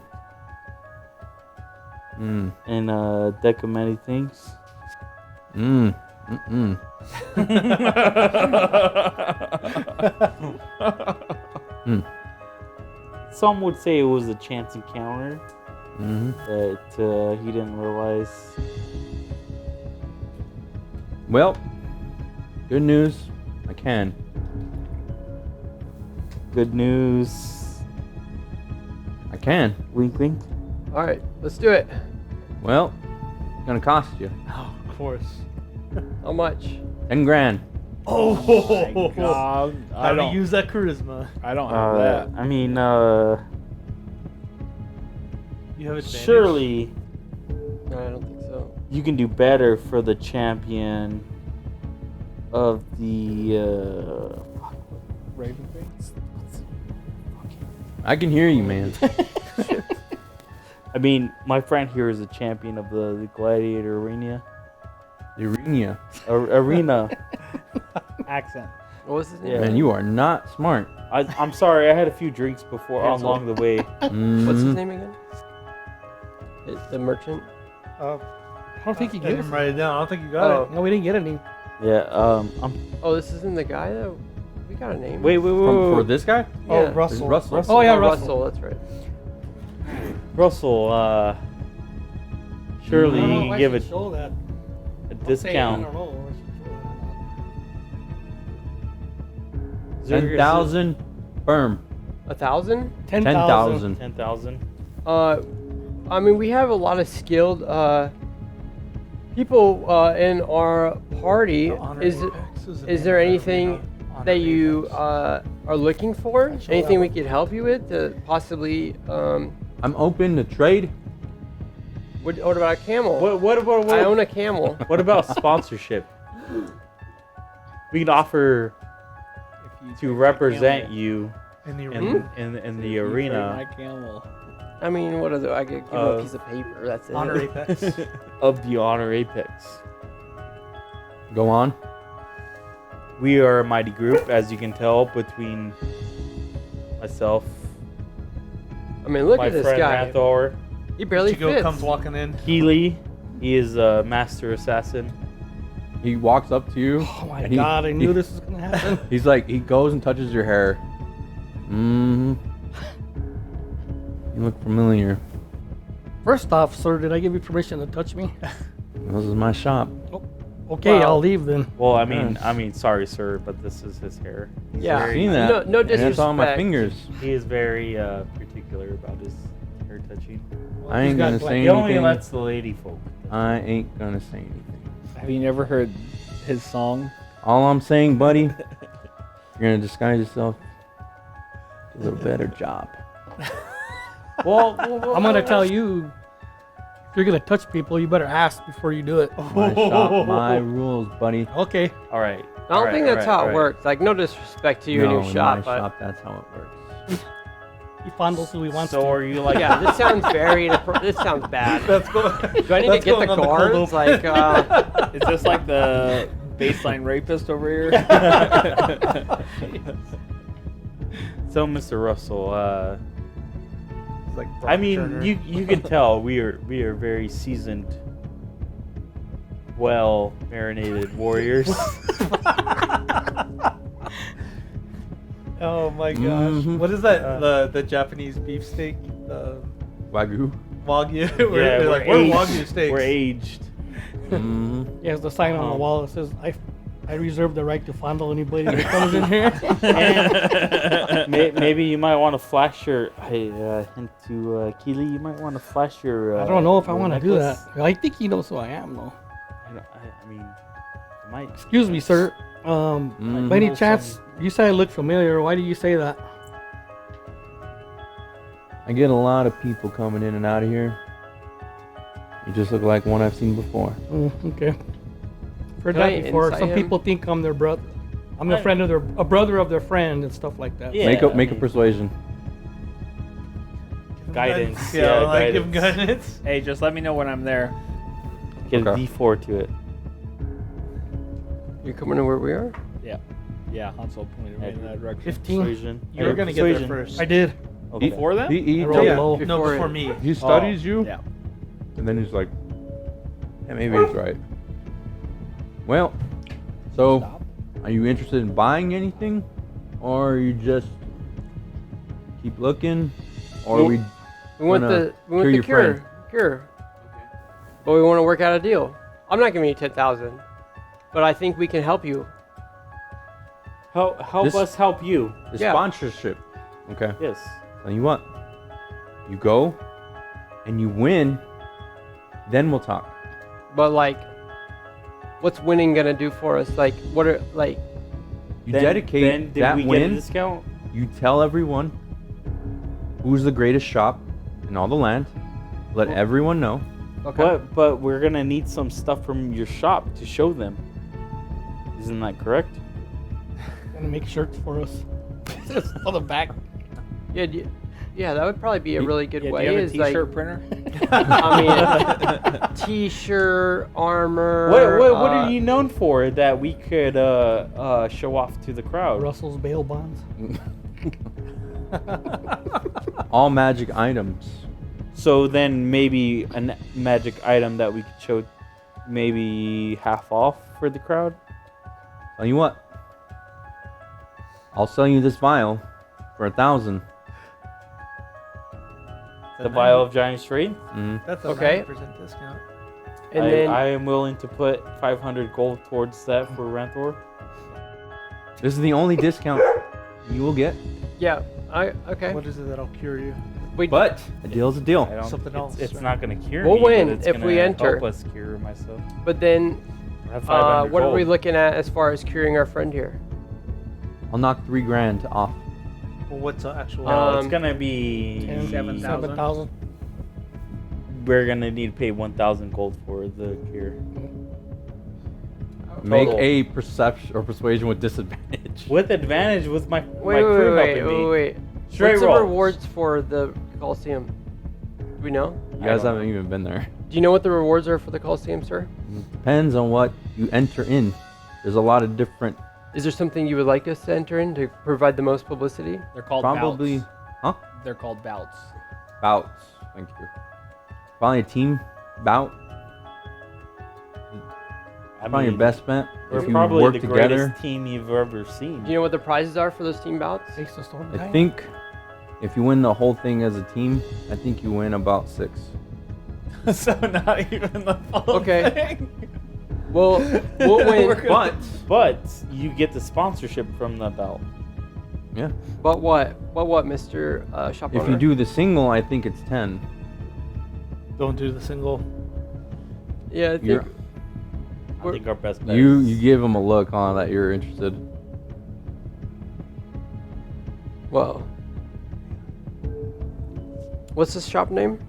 Speaker 1: and a deck of many things. Some would say it was a chance encounter, but he didn't realize.
Speaker 4: Well, good news. I can.
Speaker 1: Good news.
Speaker 4: I can.
Speaker 1: Wink, wink.
Speaker 3: All right, let's do it.
Speaker 4: Well, it's gonna cost you
Speaker 2: Oh, of course.
Speaker 3: How much?
Speaker 4: 10 grand.
Speaker 2: Oh,
Speaker 11: God,
Speaker 2: how to use that charisma?
Speaker 11: I don't have that.
Speaker 1: I mean,
Speaker 2: You have advantage.
Speaker 1: surely
Speaker 3: No, I don't think so.
Speaker 1: you can do better for the champion of the.
Speaker 11: Raven Face?
Speaker 4: I can hear you, man.
Speaker 1: I mean, my friend here is a champion of the Gladiator Arena.
Speaker 4: The arena.
Speaker 1: Arena.
Speaker 11: Accent.
Speaker 3: What was his name?
Speaker 1: Yeah.
Speaker 4: Man, you are not smart.
Speaker 1: I'm sorry, I had a few drinks before along the way.
Speaker 3: What's his name again? The merchant.
Speaker 8: I don't think you
Speaker 2: I
Speaker 8: get it.
Speaker 2: didn't write it down. I don't think you got
Speaker 3: Oh.
Speaker 2: it.
Speaker 8: No, we didn't get any.
Speaker 1: Yeah.
Speaker 3: Oh, this isn't the guy though. We got a name.
Speaker 1: Wait.
Speaker 4: For this guy?
Speaker 8: Oh,
Speaker 3: Yeah.
Speaker 8: Russell.
Speaker 4: Russell.
Speaker 8: Oh, yeah,
Speaker 3: Oh,
Speaker 8: Russell.
Speaker 3: That's right.
Speaker 1: Russell. Surely
Speaker 8: I don't know
Speaker 1: you
Speaker 8: if
Speaker 1: can
Speaker 8: I
Speaker 1: give
Speaker 8: should
Speaker 1: it
Speaker 8: show that.
Speaker 1: a
Speaker 8: I
Speaker 1: discount.
Speaker 8: don't know. if I should show that or not.
Speaker 4: 10,000 firm.
Speaker 3: 1,000?
Speaker 8: 10,000.
Speaker 1: 10,000.
Speaker 3: I mean, we have a lot of skilled people in our party.
Speaker 2: Honor
Speaker 3: Is
Speaker 2: Apex is the
Speaker 3: is
Speaker 2: name
Speaker 3: there
Speaker 2: of the
Speaker 3: anything
Speaker 2: arena. Honor
Speaker 3: that you
Speaker 2: Apex.
Speaker 3: are looking for? Anything we could help you with to possibly?
Speaker 4: I'm open to trade.
Speaker 3: What about a camel?
Speaker 1: What
Speaker 3: I own a camel.
Speaker 1: What about sponsorship? We can offer to represent you
Speaker 2: In the
Speaker 1: in
Speaker 2: arena.
Speaker 1: in the arena
Speaker 11: My camel.
Speaker 3: I mean, what are I could give him a piece of paper. That's it.
Speaker 2: Honor Apex.
Speaker 1: of the Honor Apex.
Speaker 4: Go on.
Speaker 1: We are a mighty group, as you can tell, between myself,
Speaker 3: I mean, look
Speaker 1: my
Speaker 3: at this
Speaker 1: friend
Speaker 3: guy.
Speaker 1: Rathor,
Speaker 3: He barely
Speaker 2: Ichigo
Speaker 3: fits.
Speaker 2: comes walking in.
Speaker 1: Keely. He is a master assassin.
Speaker 4: He walks up to you.
Speaker 8: Oh my
Speaker 4: and
Speaker 8: God! I knew this was gonna happen.
Speaker 4: He's like, he goes and touches your hair. You look familiar.
Speaker 8: First off, sir, did I give you permission to touch me?
Speaker 4: This is my shop.
Speaker 8: Okay,
Speaker 1: Well-
Speaker 8: I'll leave then.
Speaker 1: Well, I mean, sorry, sir, but this is his hair. He's
Speaker 3: Yeah.
Speaker 1: very,
Speaker 4: Seen that?
Speaker 3: No
Speaker 4: And it's on my
Speaker 3: disrespect.
Speaker 4: fingers.
Speaker 1: he is very particular about his hair touching.
Speaker 4: I ain't
Speaker 8: got
Speaker 4: gonna
Speaker 8: black-
Speaker 4: say
Speaker 1: He only
Speaker 4: anything.
Speaker 1: lets the lady folk.
Speaker 4: I ain't gonna say anything.
Speaker 11: Have you never heard his song?
Speaker 4: All I'm saying, buddy, you're gonna disguise yourself. Do a little better job.
Speaker 1: Well,
Speaker 8: I'm gonna tell you, if you're gonna touch people, you better ask before you do it.
Speaker 4: My shop, my rules, buddy.
Speaker 8: Okay.
Speaker 1: all right.
Speaker 3: I don't think that's how it works. Like, no disrespect to you and
Speaker 4: No,
Speaker 3: your
Speaker 4: in
Speaker 3: shop,
Speaker 4: my
Speaker 3: but
Speaker 4: shop, that's how it works.
Speaker 8: He fondles who he wants
Speaker 1: So
Speaker 8: to.
Speaker 1: are you like?
Speaker 3: yeah, this sounds very. This sounds bad.
Speaker 2: That's going.
Speaker 3: Do I need to get the guards? Like,
Speaker 11: Is this like the baseline rapist over here?
Speaker 1: So, Mr. Russell,
Speaker 2: It's like
Speaker 1: I
Speaker 2: Brock
Speaker 1: mean,
Speaker 2: Turner.
Speaker 1: you can tell we are very seasoned, well marinated warriors.
Speaker 2: Oh my gosh!
Speaker 4: Mhm.
Speaker 2: What is that? The Japanese beefsteak, the
Speaker 4: Wagyu.
Speaker 2: wagyu.
Speaker 1: Yeah,
Speaker 2: They're like, we're
Speaker 1: aged.
Speaker 2: wagyu steaks.
Speaker 1: We're aged.
Speaker 4: Mm-hmm.
Speaker 8: He has the sign on the wall that says, I I reserve the right to fondle anybody that comes in here.
Speaker 1: Maybe you might want to flash your. Hint to Keely. You might want to flash your.
Speaker 8: I don't know if I
Speaker 1: your
Speaker 8: want to do that.
Speaker 1: necklace.
Speaker 8: I think he knows who I am, though.
Speaker 1: I mean, it might.
Speaker 8: Excuse me, sir. By any chance, you said I look familiar. Why do you say that?
Speaker 4: I get a lot of people coming in and out of here. You just look like one I've seen before.
Speaker 8: Okay. Heard
Speaker 3: Can I
Speaker 8: that before.
Speaker 3: insight
Speaker 8: Some
Speaker 3: him?
Speaker 8: people think I'm their brother. I'm a brother of their friend and stuff like that.
Speaker 1: Yeah.
Speaker 4: Make a persuasion.
Speaker 1: Guidance.
Speaker 2: Yeah, like
Speaker 1: guidance.
Speaker 2: give guidance.
Speaker 11: Hey, just let me know when I'm there.
Speaker 1: Get
Speaker 4: Okay.
Speaker 1: a D4 to it.
Speaker 3: You're coming to where we are?
Speaker 11: Yeah, Hansel pointed me in that direction.
Speaker 8: 15.
Speaker 1: Persuasion.
Speaker 2: You were gonna get there first.
Speaker 8: I did.
Speaker 1: Okay.
Speaker 11: Before them?
Speaker 4: He
Speaker 8: I rolled
Speaker 2: Yeah,
Speaker 8: low.
Speaker 2: no, before me.
Speaker 4: He studies you,
Speaker 11: Yeah.
Speaker 4: and then he's like, yeah, maybe it's right. Well, so are you interested in buying anything, or you just keep looking, or we
Speaker 3: We want
Speaker 4: wanna
Speaker 3: the
Speaker 4: your friend?
Speaker 3: cure. But we want to work out a deal. I'm not giving you 10,000, but I think we can help you.
Speaker 1: Help
Speaker 4: This-
Speaker 1: us help you.
Speaker 4: the
Speaker 3: Yeah.
Speaker 4: sponsorship? Okay.
Speaker 1: Yes.
Speaker 4: Tell you what, you go, and you win, then we'll talk.
Speaker 3: But like, what's winning gonna do for us? Like, what are like?
Speaker 4: You
Speaker 1: Then
Speaker 4: dedicate
Speaker 1: did
Speaker 4: that
Speaker 1: we get a
Speaker 4: win.
Speaker 1: discount?
Speaker 4: You tell everyone who's the greatest shop in all the land. Let everyone know.
Speaker 3: Okay.
Speaker 1: But we're gonna need some stuff from your shop to show them. Isn't that correct?
Speaker 8: Gonna make shirts for us. Just on the back.
Speaker 3: Yeah, yeah, that would probably be a really good
Speaker 11: Yeah, do
Speaker 3: way.
Speaker 11: you have a
Speaker 3: is
Speaker 11: t-shirt
Speaker 3: like,
Speaker 11: printer?
Speaker 3: I mean, t-shirt, armor.
Speaker 1: What are you known for that we could show off to the crowd?
Speaker 8: Russell's bail bonds.
Speaker 4: All magic items.
Speaker 1: So then maybe a magic item that we could show, maybe half off for the crowd.
Speaker 4: Tell you what, I'll sell you this vial for 1,000.
Speaker 1: The vial of giant strength.
Speaker 2: That's a
Speaker 3: Okay.
Speaker 2: 90% discount.
Speaker 3: And then
Speaker 1: I am willing to put 500 gold towards that for Ranthor.
Speaker 4: This is the only discount you will get,
Speaker 3: yeah, okay.
Speaker 2: What is it that'll cure you?
Speaker 4: but a deal's a deal.
Speaker 1: I don't,
Speaker 2: Something
Speaker 1: it's,
Speaker 2: else,
Speaker 1: It's
Speaker 2: right?
Speaker 1: not gonna cure
Speaker 3: We'll
Speaker 1: me. but
Speaker 3: win
Speaker 1: it's
Speaker 3: if we
Speaker 1: gonna
Speaker 3: enter.
Speaker 1: Help us cure myself.
Speaker 3: But then,
Speaker 1: I have 500
Speaker 3: what are we
Speaker 1: gold.
Speaker 3: looking at as far as curing our friend here?
Speaker 4: I'll knock 3 grand off.
Speaker 2: Well, what's the actual?
Speaker 1: No, it's
Speaker 3: Um,
Speaker 1: gonna be
Speaker 2: 7,000.
Speaker 8: 7,000.
Speaker 1: We're gonna need to pay 1,000 gold for the cure.
Speaker 4: Make
Speaker 1: Total.
Speaker 4: a perception or persuasion with disadvantage.
Speaker 1: With advantage with my
Speaker 3: Wait,
Speaker 1: crew
Speaker 3: wait,
Speaker 1: helping me.
Speaker 3: wait.
Speaker 1: Straight
Speaker 3: What's the
Speaker 1: rolls.
Speaker 3: rewards for the Coliseum? Do we know?
Speaker 4: You guys haven't even been there.
Speaker 3: Do you know what the rewards are for the Coliseum, sir?
Speaker 4: Depends on what you enter in. There's a lot of different,
Speaker 3: Is there something you would like us to enter in to provide the most publicity?
Speaker 11: They're called
Speaker 4: probably,
Speaker 11: bouts.
Speaker 4: huh?
Speaker 11: They're called bouts.
Speaker 4: Bouts. Thank you. Probably a team bout.
Speaker 1: I
Speaker 4: Probably your
Speaker 1: mean,
Speaker 4: best bet.
Speaker 1: We're
Speaker 4: If you
Speaker 1: probably
Speaker 4: work
Speaker 1: the
Speaker 4: together.
Speaker 1: greatest team you've ever seen.
Speaker 3: Do you know what the prizes are for those team bouts?
Speaker 8: Takes the storm
Speaker 4: I
Speaker 8: down.
Speaker 4: think if you win the whole thing as a team, I think you win about 6.
Speaker 11: So not even the full
Speaker 3: Okay.
Speaker 11: thing.
Speaker 3: Well, we'll win.
Speaker 1: But you get the sponsorship from the belt.
Speaker 4: Yeah.
Speaker 3: But what? But what, Mr. Shop
Speaker 4: If
Speaker 3: owner?
Speaker 4: you do the single, I think it's 10.
Speaker 2: Don't do the single.
Speaker 3: Yeah, I think.
Speaker 4: You're,
Speaker 1: I think our best bet
Speaker 4: you
Speaker 1: is-
Speaker 4: give them a look on that you're interested.
Speaker 3: Well. What's this shop name?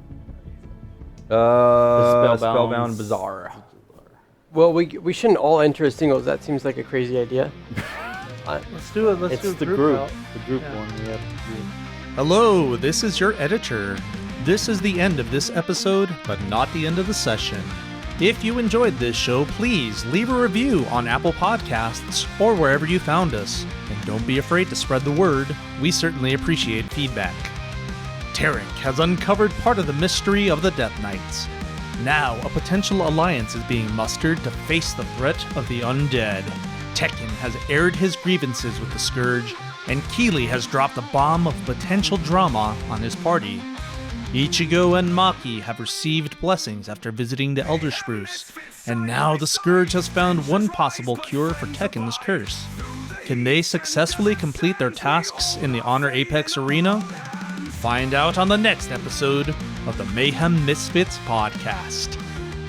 Speaker 4: Spellbound Bazaar.
Speaker 3: Well, we shouldn't all enter as singles. That seems like a crazy idea.
Speaker 2: Let's do it. Let's
Speaker 1: It's
Speaker 2: do a
Speaker 1: the
Speaker 2: group.
Speaker 1: group.
Speaker 2: out.
Speaker 1: The group
Speaker 2: Yeah.
Speaker 1: one. We have to do.
Speaker 5: Hello, this is your editor. This is the end of this episode, but not the end of the session. If you enjoyed this show, please leave a review on Apple Podcasts or wherever you found us. And don't be afraid to spread the word. We certainly appreciate feedback. Tarek has uncovered part of the mystery of the Death Knights. Now, a potential alliance is being mustered to face the threat of the undead. Tekken has aired his grievances with the Scourge, and Keeley has dropped a bomb of potential drama on his party. Ichigo and Maki have received blessings after visiting the Elder Spruce, and now the Scourge has found one possible cure for Tekken's curse. Can they successfully complete their tasks in the Honor Apex arena? Find out on the next episode of the Mayhem Misfits podcast.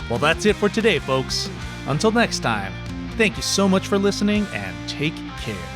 Speaker 5: Well, that's it for today, folks. Until next time, thank you so much for listening and take care.